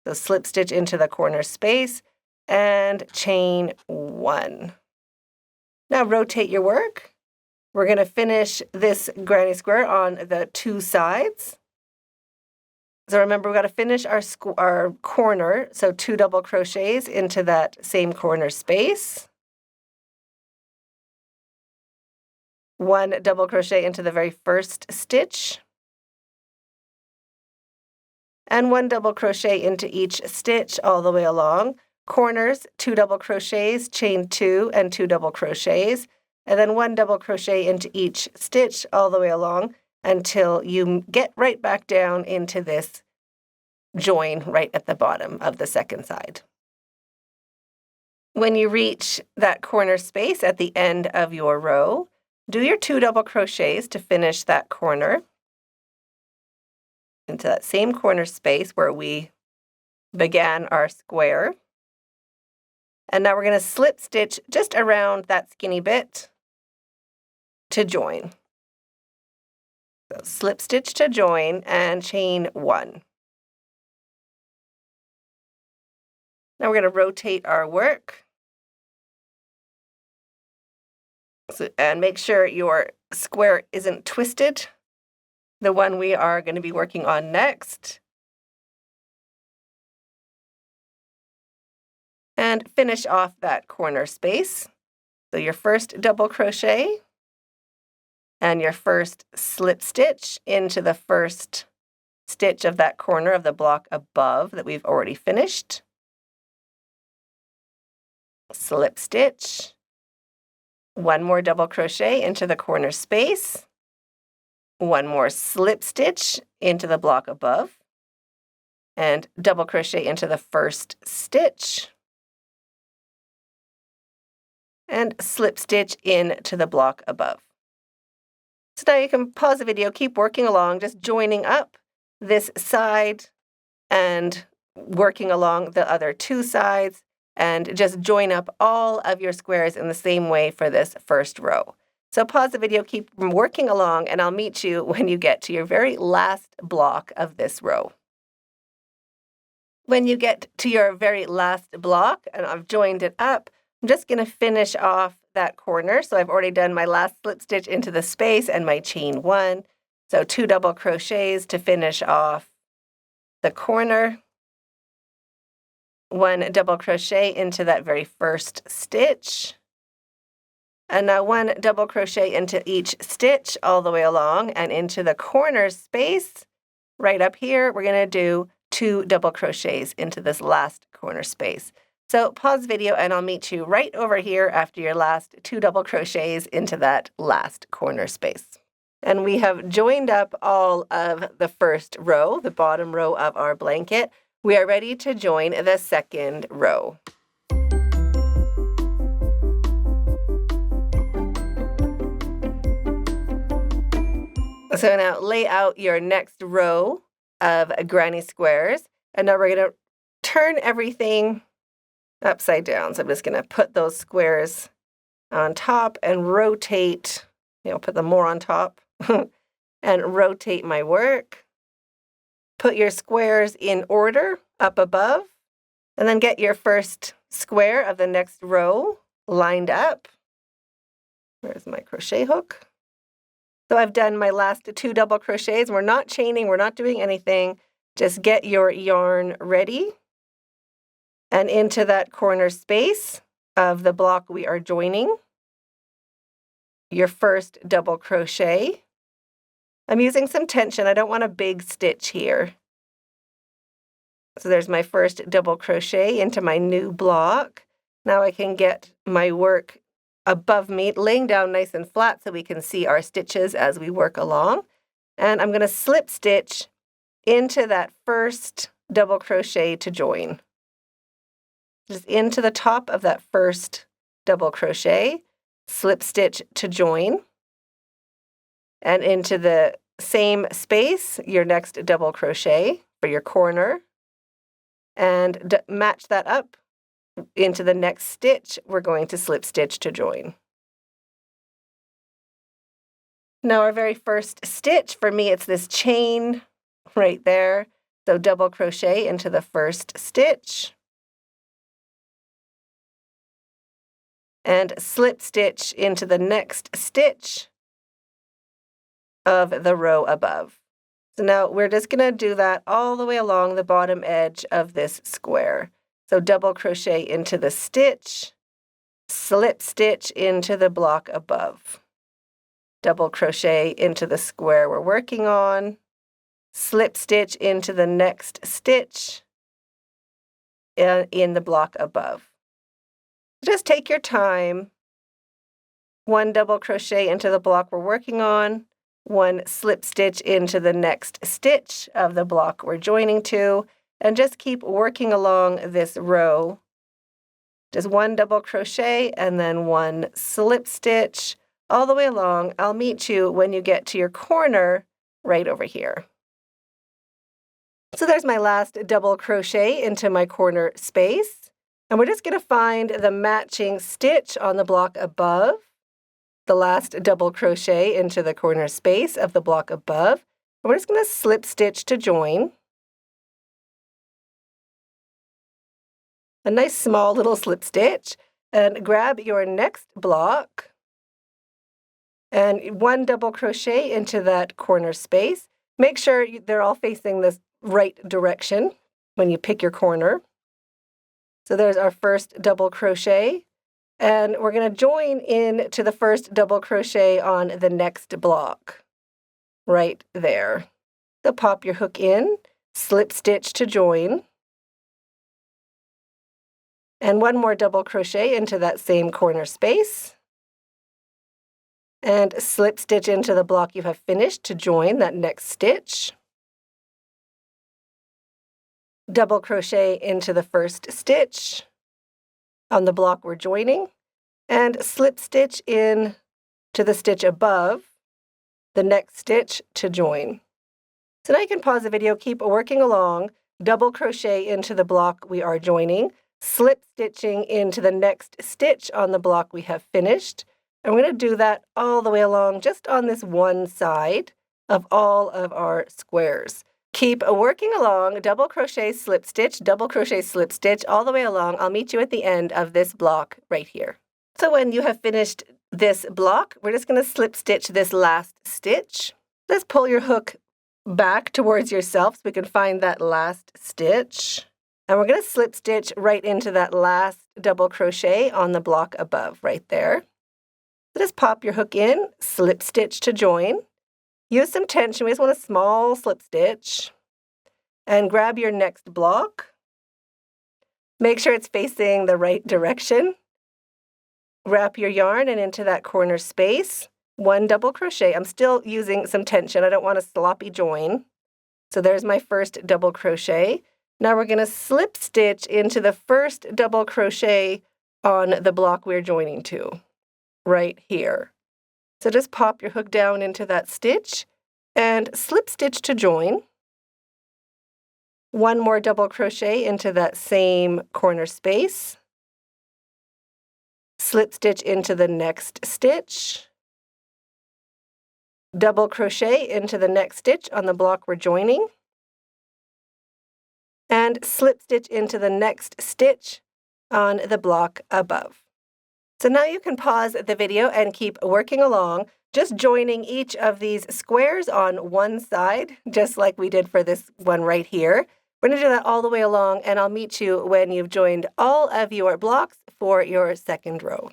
So slip stitch into the corner space and chain 1. Now rotate your work. We're going to finish this granny square on the 2 sides. So remember, we've got to finish our corner, so 2 double crochets into that same corner space. 1 double crochet into the very first stitch. And 1 double crochet into each stitch all the way along. Corners, 2 double crochets, chain 2 and 2 double crochets, and then 1 double crochet into each stitch all the way along until you get right back down into this join right at the bottom of the second side. When you reach that corner space at the end of your row, do your 2 double crochets to finish that corner into that same corner space where we began our square. And now we're going to slip stitch just around that skinny bit to join. So slip stitch to join and chain 1. Now we're going to rotate our work. And make sure your square isn't twisted, the one we are going to be working on next. And finish off that corner space. So your first double crochet and your first slip stitch into the first stitch of that corner of the block above that we've already finished. Slip stitch. 1 more double crochet into the corner space. 1 more slip stitch into the block above. And double crochet into the first stitch. And slip stitch into the block above. So now you can pause the video, keep working along, just joining up this side and working along the other 2 sides, and just join up all of your squares in the same way for this first row. So pause the video, keep working along, and I'll meet you when you get to your very last block of this row. When you get to your very last block, and I've joined it up, I'm just going to finish off that corner. So I've already done my last slip stitch into the space and my chain 1. So 2 double crochets to finish off the corner. 1 double crochet into that very first stitch. And now 1 double crochet into each stitch all the way along and into the corner space. Right up here, we're going to do 2 double crochets into this last corner space. So pause video and I'll meet you right over here after your last 2 double crochets into that last corner space. And we have joined up all of the first row, the bottom row of our blanket. We are ready to join the second row. So now lay out your next row of granny squares. And now we're going to turn everything upside down. So I'm just going to put those squares on top and rotate, put them more on top and rotate my work. Put your squares in order up above, and then get your first square of the next row lined up. Where's my crochet hook? So I've done my last 2 double crochets. We're not chaining, we're not doing anything. Just get your yarn ready and into that corner space of the block we are joining, your first double crochet. I'm using some tension. I don't want a big stitch here. So there's my first double crochet into my new block. Now I can get my work above me, laying down nice and flat so we can see our stitches as we work along. And I'm going to slip stitch into that first double crochet to join. Just into the top of that first double crochet, slip stitch to join, and into the same space, your next double crochet for your corner, and match that up into the next stitch. We're going to slip stitch to join. Now our very first stitch, for me, it's this chain right there. So double crochet into the first stitch and slip stitch into the next stitch of the row above. So now we're just going to do that all the way along the bottom edge of this square. So double crochet into the stitch, slip stitch into the block above. Double crochet into the square we're working on, slip stitch into the next stitch in the block above. Just take your time. 1 double crochet into the block we're working on, 1 slip stitch into the next stitch of the block we're joining to, and just keep working along this row. Just 1 double crochet and then 1 slip stitch all the way along. I'll meet you when you get to your corner right over here. So there's my last double crochet into my corner space. And we're just going to find the matching stitch on the block above, the last double crochet into the corner space of the block above. And we're just going to slip stitch to join. A nice small little slip stitch, and grab your next block and 1 double crochet into that corner space. Make sure they're all facing this right direction when you pick your corner. So there's our first double crochet, and we're going to join in to the first double crochet on the next block right there. So pop your hook in, slip stitch to join, and 1 more double crochet into that same corner space, and slip stitch into the block you have finished to join that next stitch. Double crochet into the first stitch on the block we're joining, and slip stitch in to the stitch above the next stitch to join. So now you can pause the video, keep working along, double crochet into the block we are joining, slip stitching into the next stitch on the block we have finished. And we're going to do that all the way along just on this one side of all of our squares. Keep working along, double crochet, slip stitch, double crochet, slip stitch, all the way along. I'll meet you at the end of this block right here. So when you have finished this block, we're just going to slip stitch this last stitch. Let's pull your hook back towards yourself so we can find that last stitch. And we're going to slip stitch right into that last double crochet on the block above right there. So just pop your hook in, slip stitch to join. Use some tension. We just want a small slip stitch. And grab your next block. Make sure it's facing the right direction. Wrap your yarn and into that corner space, 1 double crochet. I'm still using some tension. I don't want a sloppy join. So there's my first double crochet. Now we're going to slip stitch into the first double crochet on the block we're joining to, right here. So just pop your hook down into that stitch and slip stitch to join. One more double crochet into that same corner space. Slip stitch into the next stitch. Double crochet into the next stitch on the block we're joining. And slip stitch into the next stitch on the block above. So now you can pause the video and keep working along, just joining each of these squares on one side, just like we did for this one right here. We're going to do that all the way along, and I'll meet you when you've joined all of your blocks for your second row.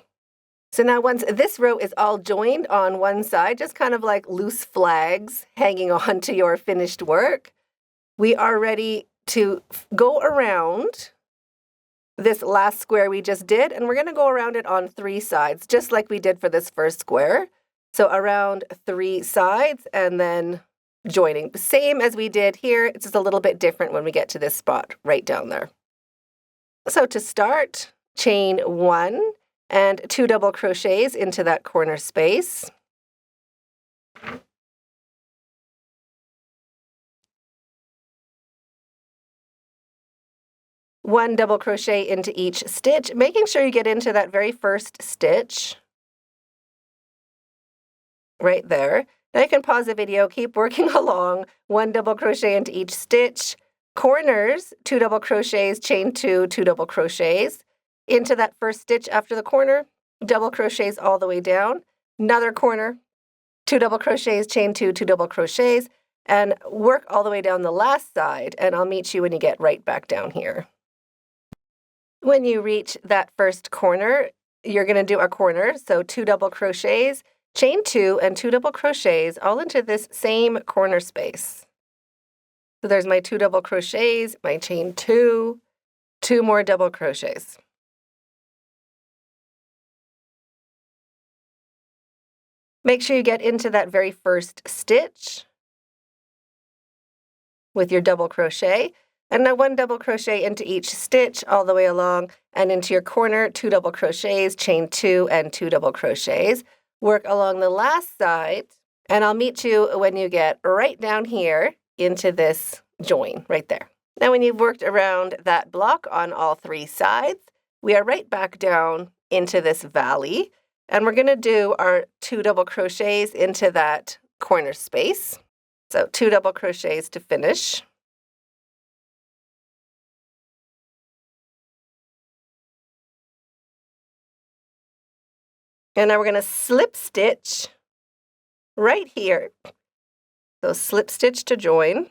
So now once this row is all joined on one side, just kind of like loose flags hanging on to your finished work, we are ready to go around this last square we just did, and we're going to go around it on 3 sides, just like we did for this first square. So around 3 sides and then joining. Same as we did here, it's just a little bit different when we get to this spot right down there. So to start, chain 1 and 2 double crochets into that corner space. One double crochet into each stitch, making sure you get into that very first stitch right there. Now you can pause the video, keep working along, 1 double crochet into each stitch, corners, 2 double crochets, chain 2, 2 double crochets, into that first stitch after the corner, double crochets all the way down, another corner, 2 double crochets, chain 2, 2 double crochets, and work all the way down the last side, and I'll meet you when you get right back down here. When you reach that first corner, you're going to do a corner, so 2 double crochets, chain 2 and 2 double crochets all into this same corner space. So there's my 2 double crochets, my chain 2, 2 more double crochets. Make sure you get into that very first stitch with your double crochet. And now 1 double crochet into each stitch all the way along and into your corner, 2 double crochets, chain 2 and 2 double crochets. Work along the last side, and I'll meet you when you get right down here into this join right there. Now when you've worked around that block on all 3 sides, we are right back down into this valley, and we're going to do our 2 double crochets into that corner space. So 2 double crochets to finish. And now we're going to slip stitch right here. So slip stitch to join.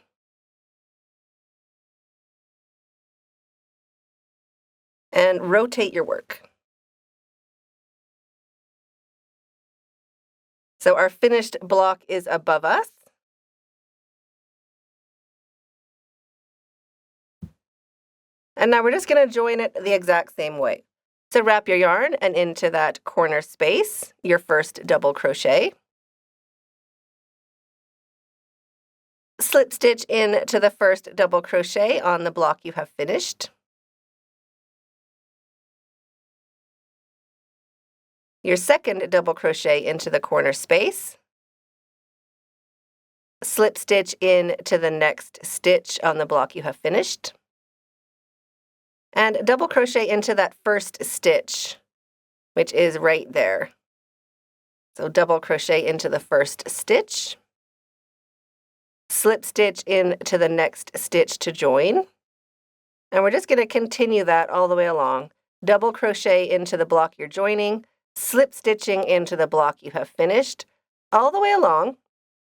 And rotate your work. So our finished block is above us. And now we're just going to join it the exact same way. So wrap your yarn and into that corner space, your first double crochet. Slip stitch into the first double crochet on the block you have finished. Your second double crochet into the corner space. Slip stitch into the next stitch on the block you have finished. And double crochet into that first stitch, which is right there. So double crochet into the first stitch, slip stitch into the next stitch to join, and we're just going to continue that all the way along. Double crochet into the block you're joining, slip stitching into the block you have finished, all the way along.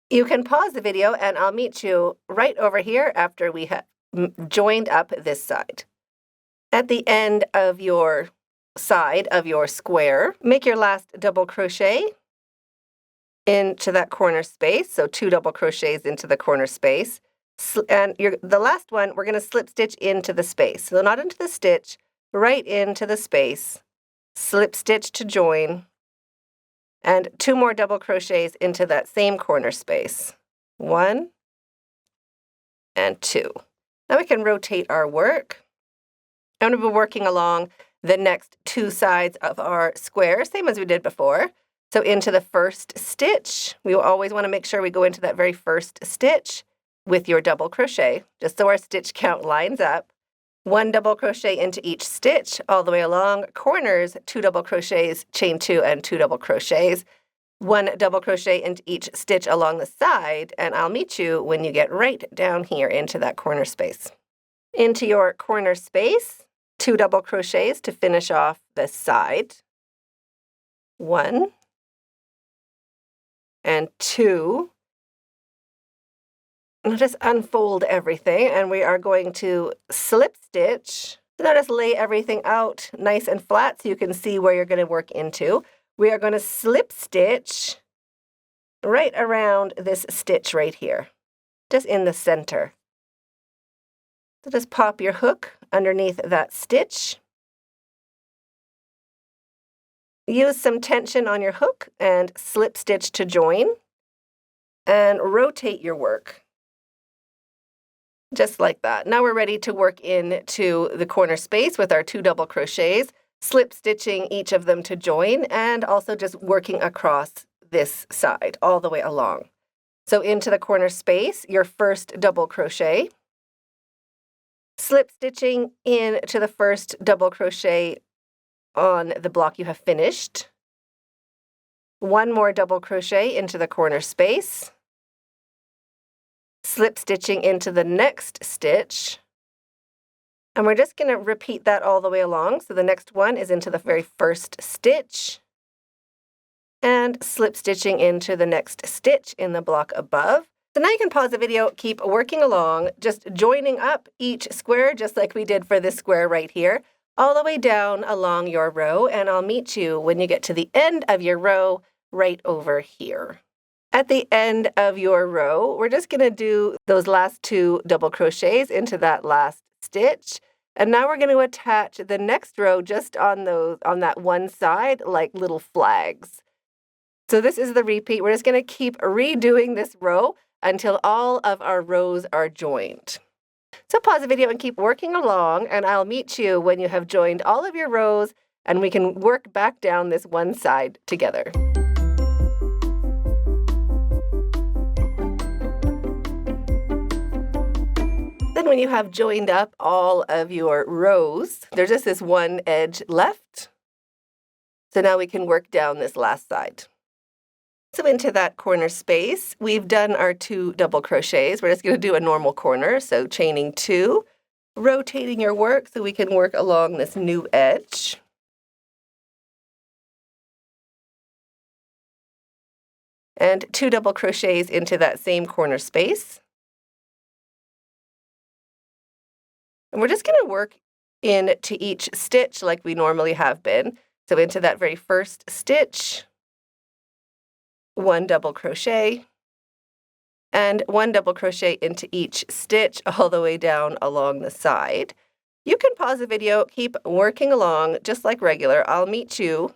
You can pause the video and I'll meet you right over here after we have joined up this side. At the end of your side of your square, make your last double crochet into that corner space. So 2 double crochets into the corner space. And the last one, we're going to slip stitch into the space. So not into the stitch, right into the space. Slip stitch to join. And 2 more double crochets into that same corner space. 1 and 2. Now we can rotate our work. I'm going to be working along the next 2 sides of our square, same as we did before. So into the first stitch, we will always want to make sure we go into that very first stitch, with your double crochet, just so our stitch count lines up. 1 double crochet into each stitch all the way along, corners, 2 double crochets, chain 2 and 2 double crochets, 1 double crochet into each stitch along the side, and I'll meet you when you get right down here into that corner space. Into your corner space, 2 double crochets to finish off the side, 1 and 2. Now just unfold everything, and we are going to slip stitch. So now just lay everything out nice and flat so you can see where you're going to work into. We are going to slip stitch right around this stitch right here, just in the center. So just pop your hook underneath that stitch. Use some tension on your hook and slip stitch to join, and rotate your work. Just like that. Now we're ready to work into the corner space with our 2 double crochets, slip stitching each of them to join, and also just working across this side all the way along. So into the corner space, your first double crochet, slip stitching into the first double crochet on the block you have finished, 1 more double crochet into the corner space, slip stitching into the next stitch, and we're just going to repeat that all the way along. So the next one is into the very first stitch, and slip stitching into the next stitch in the block above. So now you can pause the video, keep working along, just joining up each square, just like we did for this square right here, all the way down along your row, and I'll meet you when you get to the end of your row right over here. At the end of your row, we're just going to do those last 2 double crochets into that last stitch. And now we're going to attach the next row just on that one side like little flags. So this is the repeat. We're just going to keep redoing this row until all of our rows are joined. So pause the video and keep working along, and I'll meet you when you have joined all of your rows and we can work back down this one side together. Then when you have joined up all of your rows, there's just this one edge left. So now we can work down this last side. So into that corner space, we've done our 2 double crochets. We're just going to do a normal corner, so chaining 2, rotating your work so we can work along this new edge. And 2 double crochets into that same corner space. And we're just going to work into each stitch like we normally have been. So into that very first stitch, 1 double crochet, and 1 double crochet into each stitch all the way down along the side. You can pause the video, keep working along just like regular. I'll meet you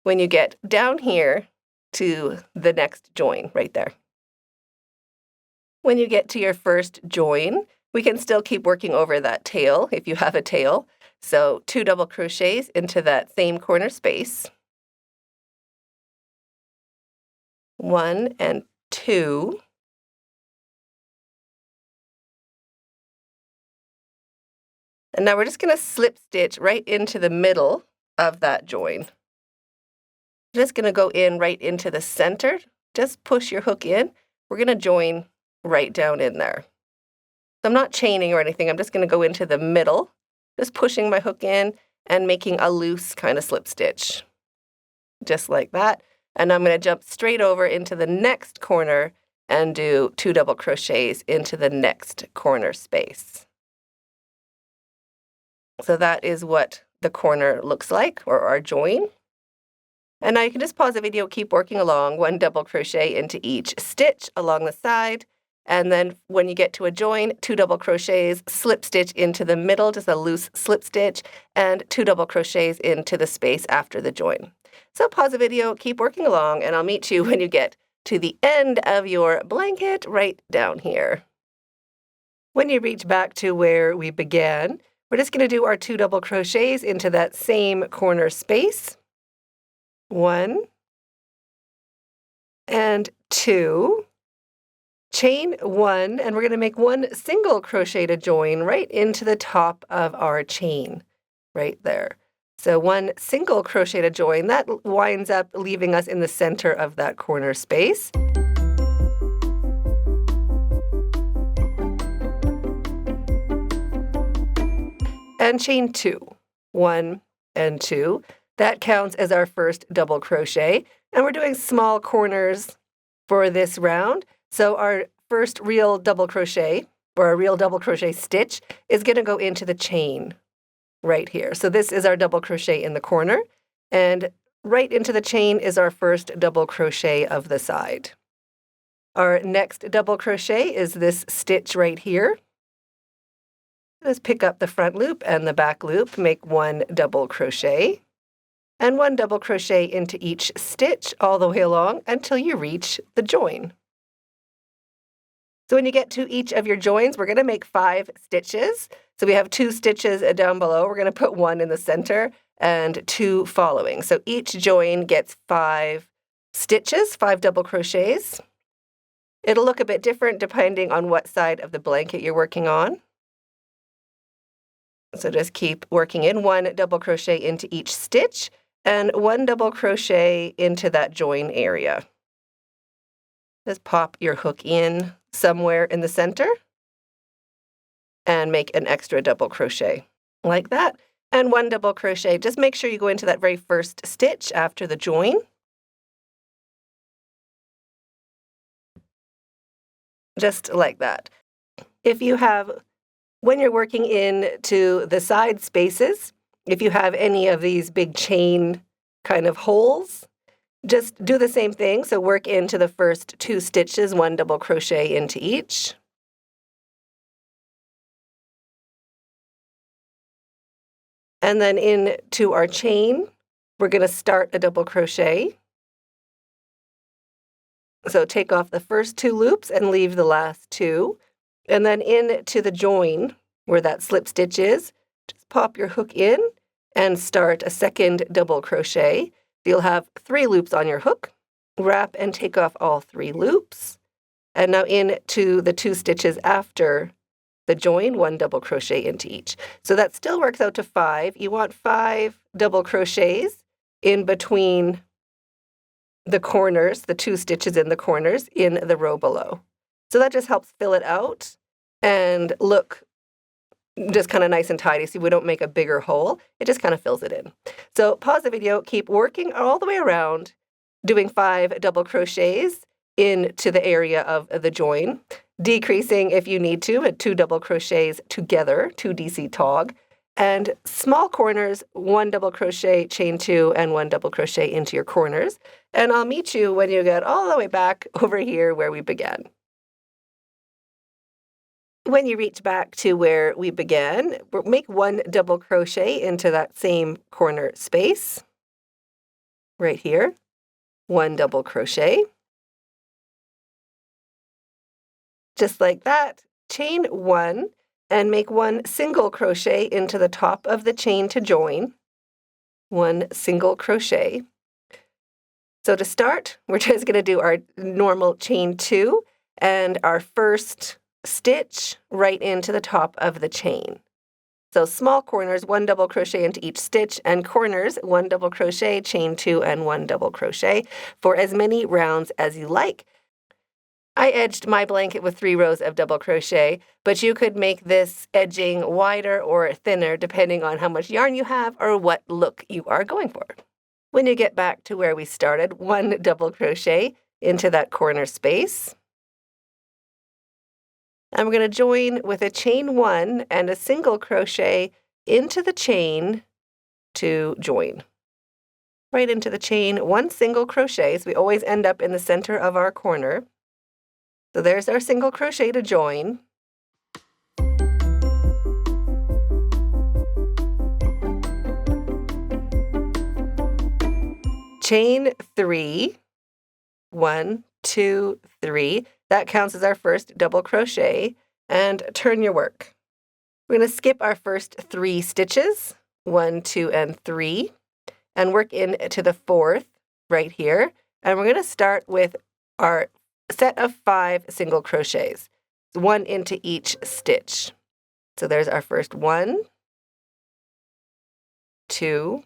when you get down here to the next join right there. When you get to your first join, we can still keep working over that tail if you have a tail. So 2 double crochets into that same corner space. 1 and 2. And now we're just going to slip stitch right into the middle of that join. Just going to go in right into the center. Just push your hook in. We're going to join right down in there. So I'm not chaining or anything. I'm just going to go into the middle, just pushing my hook in and making a loose kind of slip stitch. Just like that. And I'm going to jump straight over into the next corner and do 2 double crochets into the next corner space. So that is what the corner looks like, or our join. And now you can just pause the video, keep working along, 1 double crochet into each stitch along the side. And then when you get to a join, 2 double crochets, slip stitch into the middle, just a loose slip stitch, and 2 double crochets into the space after the join. So pause the video, keep working along, and I'll meet you when you get to the end of your blanket right down here. When you reach back to where we began, we're just going to do our 2 double crochets into that same corner space. 1 and 2. chain 1, and we're going to make 1 single crochet to join right into the top of our chain, right there. So 1 single crochet to join, that winds up leaving us in the center of that corner space. And chain 2, 1 and 2. That counts as our first double crochet, and we're doing small corners for this round. So our first real double crochet, or a real double crochet stitch, is going to go into the chain right here. So this is our double crochet in the corner, and right into the chain is our first double crochet of the side. Our next double crochet is this stitch right here. Let's pick up the front loop and the back loop, make 1 double crochet, and 1 double crochet into each stitch all the way along until you reach the join. So when you get to each of your joins, we're going to make 5 stitches. So we have 2 stitches down below. We're going to put 1 in the center and 2 following. So each join gets 5 stitches, 5 double crochets. It'll look a bit different depending on what side of the blanket you're working on. So just keep working in 1 double crochet into each stitch and 1 double crochet into that join area. Just pop your hook in somewhere in the center and make an extra double crochet like that. And 1 double crochet. Just make sure you go into that very first stitch after the join. Just like that. When you're working into the side spaces, if you have any of these big chain kind of holes, just do the same thing. So work into the first 2 stitches, 1 double crochet into each. And then into our chain, we're going to start a double crochet. So take off the first 2 loops and leave the last 2. And then into the join where that slip stitch is, just pop your hook in and start a second double crochet. You'll have 3 loops on your hook. Wrap and take off all 3 loops. And now into the 2 stitches after the join, 1 double crochet into each. So that still works out to 5. You want 5 double crochets in between the corners, the 2 stitches in the corners in the row below. So that just helps fill it out and look just kind of nice and tidy so we don't make a bigger hole. It just kind of fills it in. So pause the video, keep working all the way around, doing 5 double crochets into the area of the join, decreasing if you need to at 2 double crochets together, 2 DC tog, and small corners, 1 double crochet, chain 2, and 1 double crochet into your corners. And I'll meet you when you get all the way back over here where we began. When you reach back to where we began, make 1 double crochet into that same corner space right here, 1 double crochet. Just like that, chain 1 and make 1 single crochet into the top of the chain to join, 1 single crochet. So to start, we're just going to do our normal chain 2 and our first stitch right into the top of the chain. So small corners, 1 double crochet into each stitch, and corners, 1 double crochet, chain 2, and 1 double crochet for as many rounds as you like. I edged my blanket with 3 rows of double crochet, but you could make this edging wider or thinner depending on how much yarn you have or what look you are going for. When you get back to where we started, 1 double crochet into that corner space. And we're going to join with a chain 1 and a single crochet into the chain to join. Right into the chain, 1 single crochet, so we always end up in the center of our corner. So there's our single crochet to join. Chain 3, 1, 2, 3. That counts as our first double crochet, and turn your work. We're going to skip our first 3 stitches, 1, 2, and 3, and work into the 4th right here. And we're going to start with our set of 5 single crochets, 1 into each stitch. So there's our first 1, 2,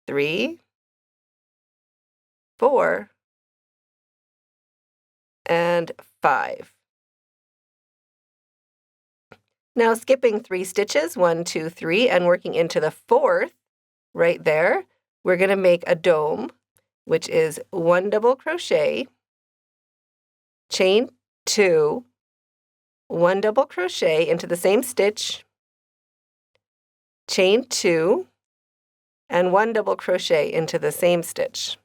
3, 4, and 5. Now skipping 3 stitches, 1, 2, 3, and working into the 4th, right there, we're going to make a dome, which is 1 double crochet, chain 2, 1 double crochet into the same stitch, chain 2, and 1 double crochet into the same stitch.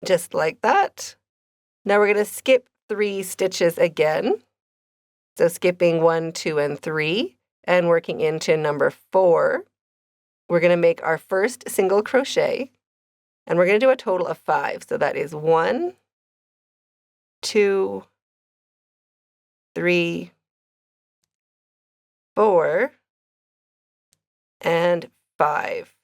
Just like that. Now we're going to skip 3 stitches again. So skipping 1, 2, and 3, and working into number 4. We're going to make our first single crochet, and we're going to do a total of 5. So that is 1, 2, 3, 4, and 5.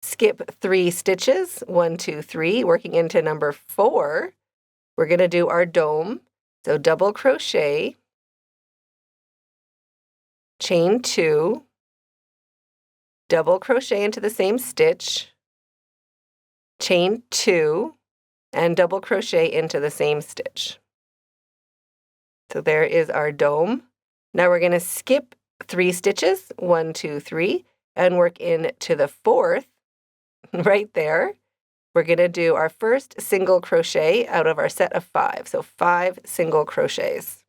Skip 3 stitches, 1, 2, 3, working into number 4. We're going to do our dome. So double crochet, chain 2, double crochet into the same stitch, chain 2, and double crochet into the same stitch. So there is our dome. Now we're going to skip 3 stitches, 1, 2, 3, and work into the 4th, right there. We're going to do our first single crochet out of our set of 5. So 5 single crochets.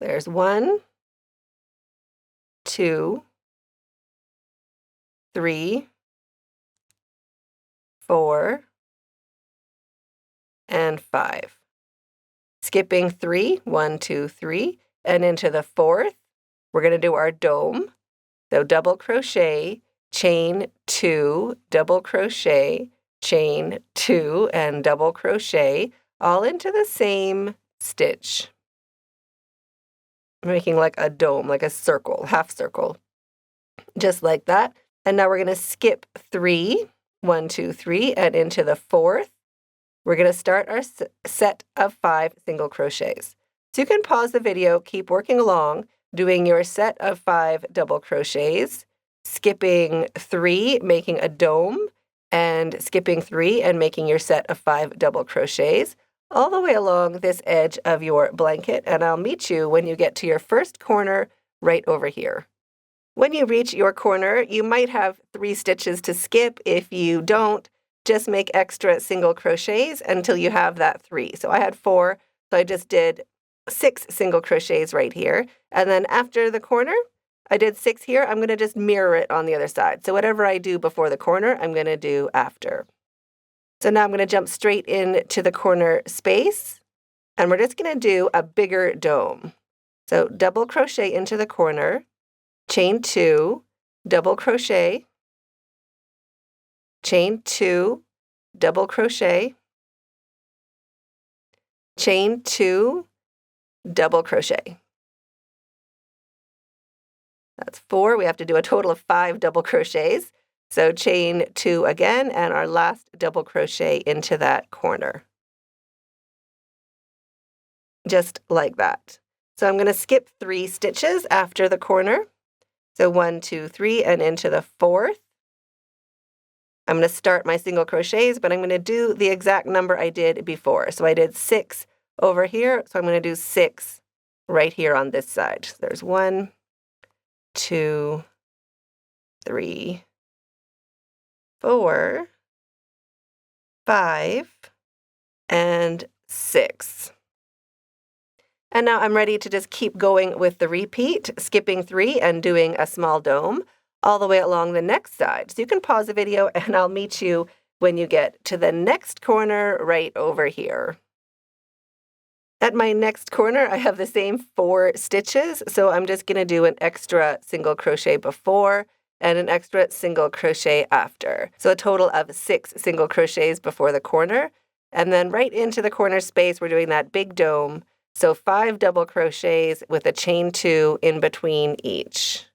There's 1, 2, 3, 4, and 5. Skipping 3, 1, 2, 3, and into the 4th, we're going to do our dome. So double crochet, chain 2, double crochet, chain 2, and double crochet, all into the same stitch. Making like a dome, like a circle, half circle, just like that. And now we're going to skip 3, 1, 2, 3, and into the 4th. We're going to start our set of 5 single crochets. So you can pause the video, keep working along, doing your set of 5 double crochets, skipping 3, making a dome, and skipping 3 and making your set of 5 double crochets all the way along this edge of your blanket, and I'll meet you when you get to your first corner right over here. When you reach your corner, you might have 3 stitches to skip. If you don't, just make extra single crochets until you have that 3. So I had 4, so I just did 6 single crochets right here. And then after the corner, I did 6 here. I'm going to just mirror it on the other side. So whatever I do before the corner, I'm going to do after. So now I'm going to jump straight into the corner space, and we're just going to do a bigger dome. So double crochet into the corner, chain 2, double crochet, chain 2, double crochet, chain 2, double crochet. That's 4. We have to do a total of 5 double crochets. So chain 2 again, and our last double crochet into that corner. Just like that. So I'm going to skip 3 stitches after the corner. So 1, 2, 3, and into the 4th. I'm going to start my single crochets, but I'm going to do the exact number I did before. So I did 6 over here, so I'm going to do 6 right here on this side. So there's 1, 2, 3, 4, 5, and 6. And now I'm ready to just keep going with the repeat, skipping 3 and doing a small dome all the way along the next side. So you can pause the video and I'll meet you when you get to the next corner right over here. At my next corner, I have the same 4 stitches, so I'm just going to do an extra single crochet before and an extra single crochet after. So a total of 6 single crochets before the corner. And then right into the corner space, we're doing that big dome. So 5 double crochets with a chain 2 in between each.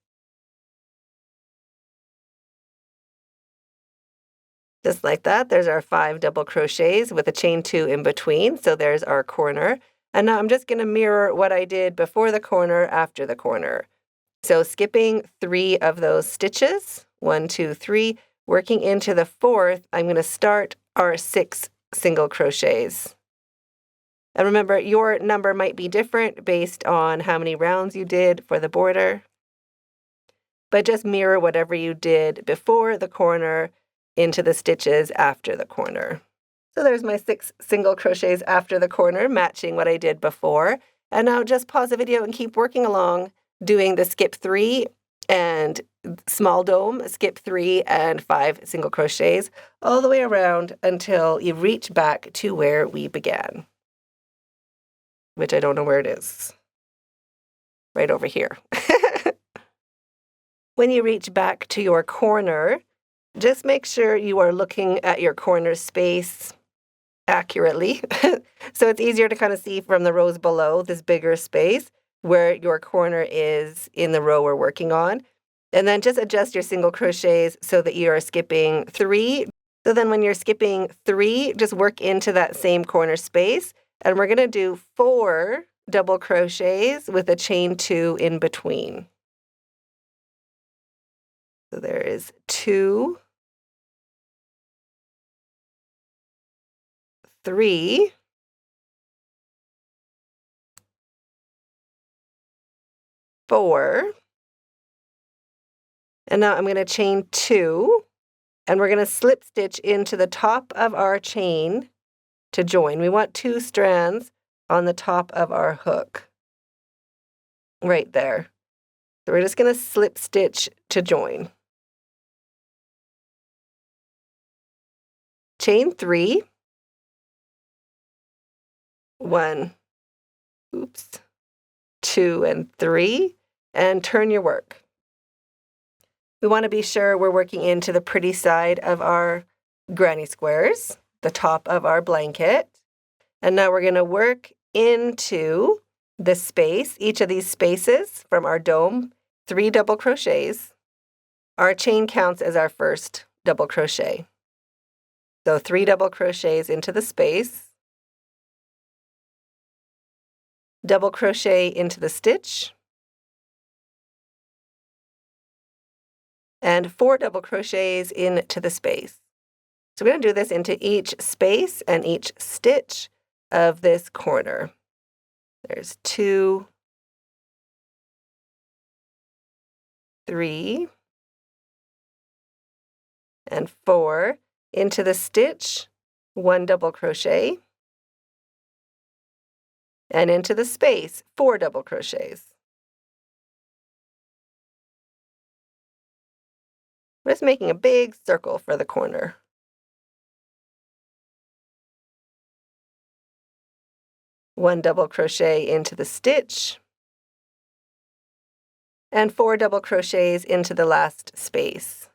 Just like that, there's our 5 double crochets with a chain 2 in between. So there's our corner. And now I'm just going to mirror what I did before the corner, after the corner. So skipping 3 of those stitches, 1, 2, 3, working into the 4th, I'm going to start our 6 single crochets. And remember, your number might be different based on how many rounds you did for the border, but just mirror whatever you did before the corner into the stitches after the corner. So there's my 6 single crochets after the corner, matching what I did before. And now just pause the video and keep working along, doing the skip 3 and small dome, skip 3 and 5 single crochets all the way around until you reach back to where we began, which I don't know where it is. Right over here. When you reach back to your corner, just make sure you are looking at your corner space accurately. So it's easier to kind of see from the rows below this bigger space where your corner is in the row we're working on. And then just adjust your single crochets so that you are skipping 3. So then when you're skipping 3, just work into that same corner space. And we're going to do 4 double crochets with a chain 2 in between. So there is 2, 3, 4, and now I'm going to chain 2, and we're going to slip stitch into the top of our chain to join. We want 2 strands on the top of our hook, right there. So we're just going to slip stitch to join. Chain 3, 1, 2 and 3, and turn your work. We want to be sure we're working into the pretty side of our granny squares, the top of our blanket. And now we're going to work into the space, each of these spaces from our dome, 3 double crochets. Our chain counts as our first double crochet. So 3 double crochets into the space, double crochet into the stitch, and 4 double crochets into the space. So we're going to do this into each space and each stitch of this corner. There's 2, 3, and 4. Into the stitch, 1 double crochet, and into the space, 4 double crochets. We're just making a big circle for the corner. One double crochet into the stitch, and 4 double crochets into the last space.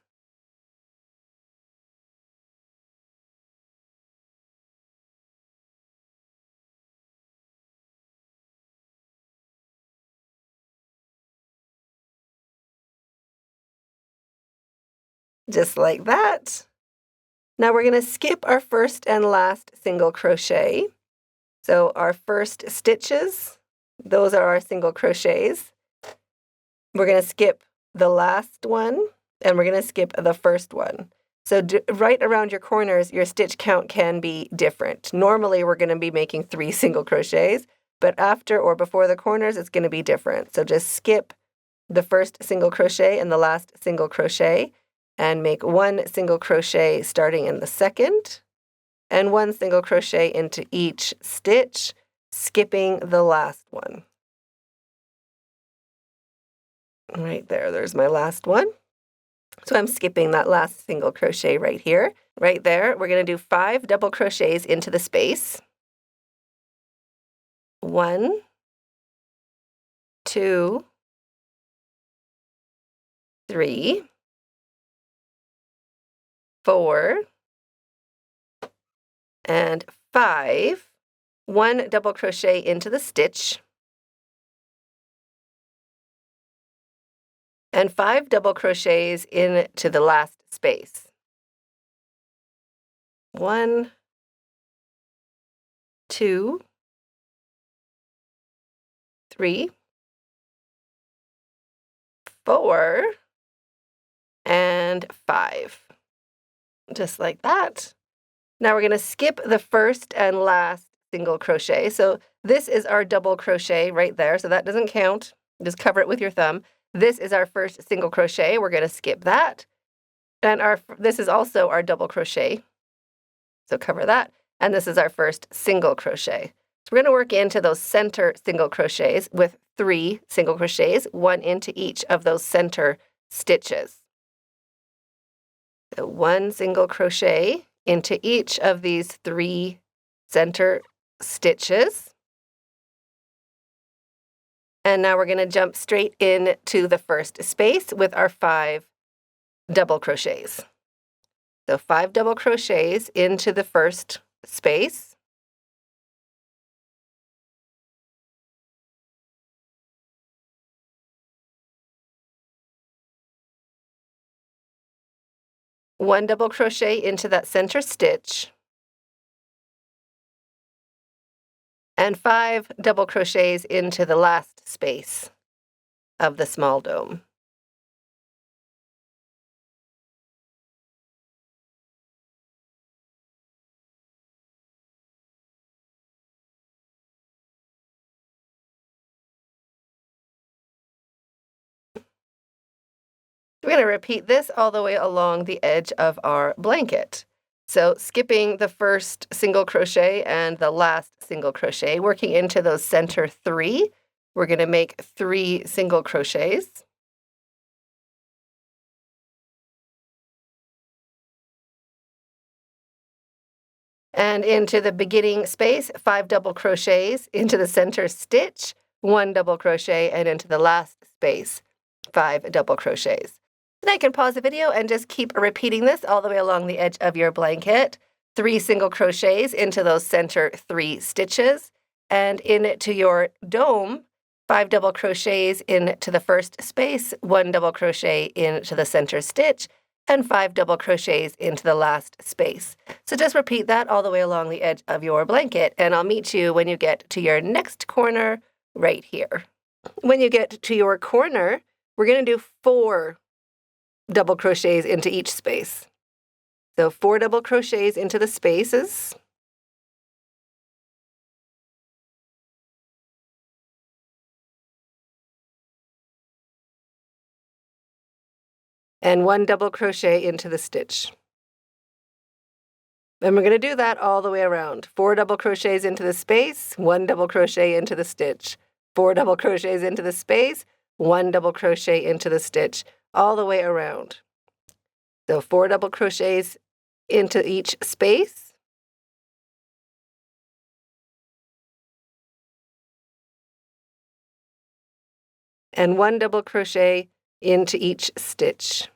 Just like that. Now we're going to skip our first and last single crochet. So our first stitches, those are our single crochets. We're going to skip the last one, and we're going to skip the first one. So right around your corners, your stitch count can be different. Normally, we're going to be making 3 single crochets, but after or before the corners, it's going to be different. So just skip the first single crochet and the last single crochet, and make 1 single crochet starting in the second, and 1 single crochet into each stitch, skipping the last one. Right there, there's my last one. So I'm skipping that last single crochet right here. Right there, we're going to do 5 double crochets into the space. 1, 2, 3, 4, and 5. 1 double crochet into the stitch, and 5 double crochets into the last space. 1, 2, 3, 4, and 5. Just like that. Now we're going to skip the first and last single crochet. So this is our double crochet right there. So that doesn't count. Just cover it with your thumb. This is our first single crochet. We're going to skip that. And this is also our double crochet. So cover that. And this is our first single crochet. So we're going to work into those center single crochets with 3 single crochets, 1 into each of those center stitches. So 1 single crochet into each of these 3 center stitches. And now we're going to jump straight into the first space with our 5 double crochets. So 5 double crochets into the first space. One double crochet into that center stitch. And 5 double crochets into the last space of the small dome. We're going to repeat this all the way along the edge of our blanket. So skipping the first single crochet and the last single crochet, working into those center 3, we're going to make 3 single crochets. And into the beginning space, 5 double crochets into the center stitch, 1 double crochet, and into the last space, 5 double crochets. Then I can pause the video and just keep repeating this all the way along the edge of your blanket. 3 single crochets into those center 3 stitches, and into your dome, 5 double crochets into the first space, 1 double crochet into the center stitch, and 5 double crochets into the last space. So just repeat that all the way along the edge of your blanket, and I'll meet you when you get to your next corner right here. When you get to your corner, we're going to do 4 double crochets into each space. So 4 double crochets into the spaces. And 1 double crochet into the stitch. And we're going to do that all the way around. 4 double crochets into the space, 1 double crochet into the stitch. 4 double crochets into the space, 1 double crochet into the stitch, all the way around. So 4 double crochets into each space. And 1 double crochet into each stitch.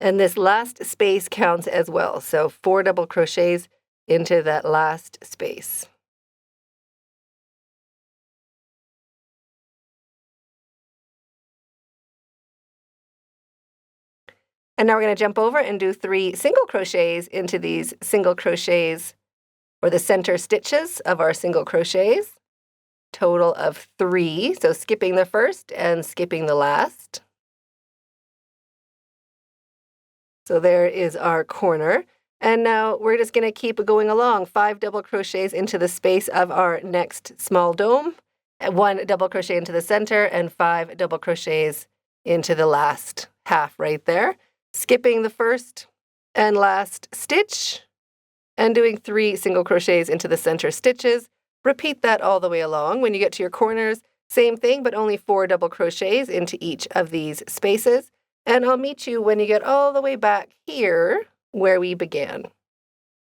And this last space counts as well. So 4 double crochets into that last space. And now we're going to jump over and do 3 single crochets into these single crochets, or the center stitches of our single crochets. Total of 3. So skipping the first and skipping the last. So there is our corner. And now we're just going to keep going along. 5 double crochets into the space of our next small dome, 1 double crochet into the center, and 5 double crochets into the last half right there. Skipping the first and last stitch and doing 3 single crochets into the center stitches. Repeat that all the way along. When you get to your corners, same thing, but only 4 double crochets into each of these spaces. And I'll meet you when you get all the way back here where we began.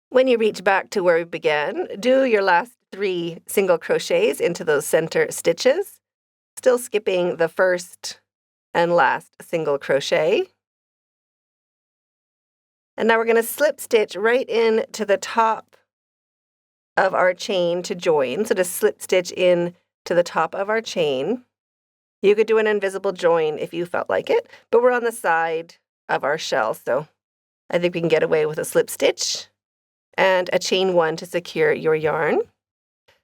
When you reach back to where we began, do your last 3 single crochets into those center stitches, still skipping the first and last single crochet. And now we're going to slip stitch right into the top of our chain to join. So just slip stitch in to the top of our chain. You could do an invisible join if you felt like it, but we're on the side of our shell, so I think we can get away with a slip stitch and a chain 1 to secure your yarn.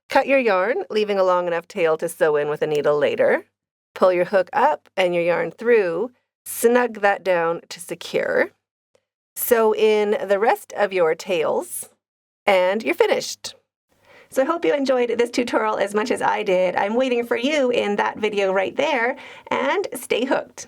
Cut your yarn, leaving a long enough tail to sew in with a needle later. Pull your hook up and your yarn through, snug that down to secure. Sew in the rest of your tails, and you're finished. So I hope you enjoyed this tutorial as much as I did. I'm waiting for you in that video right there, and stay hooked.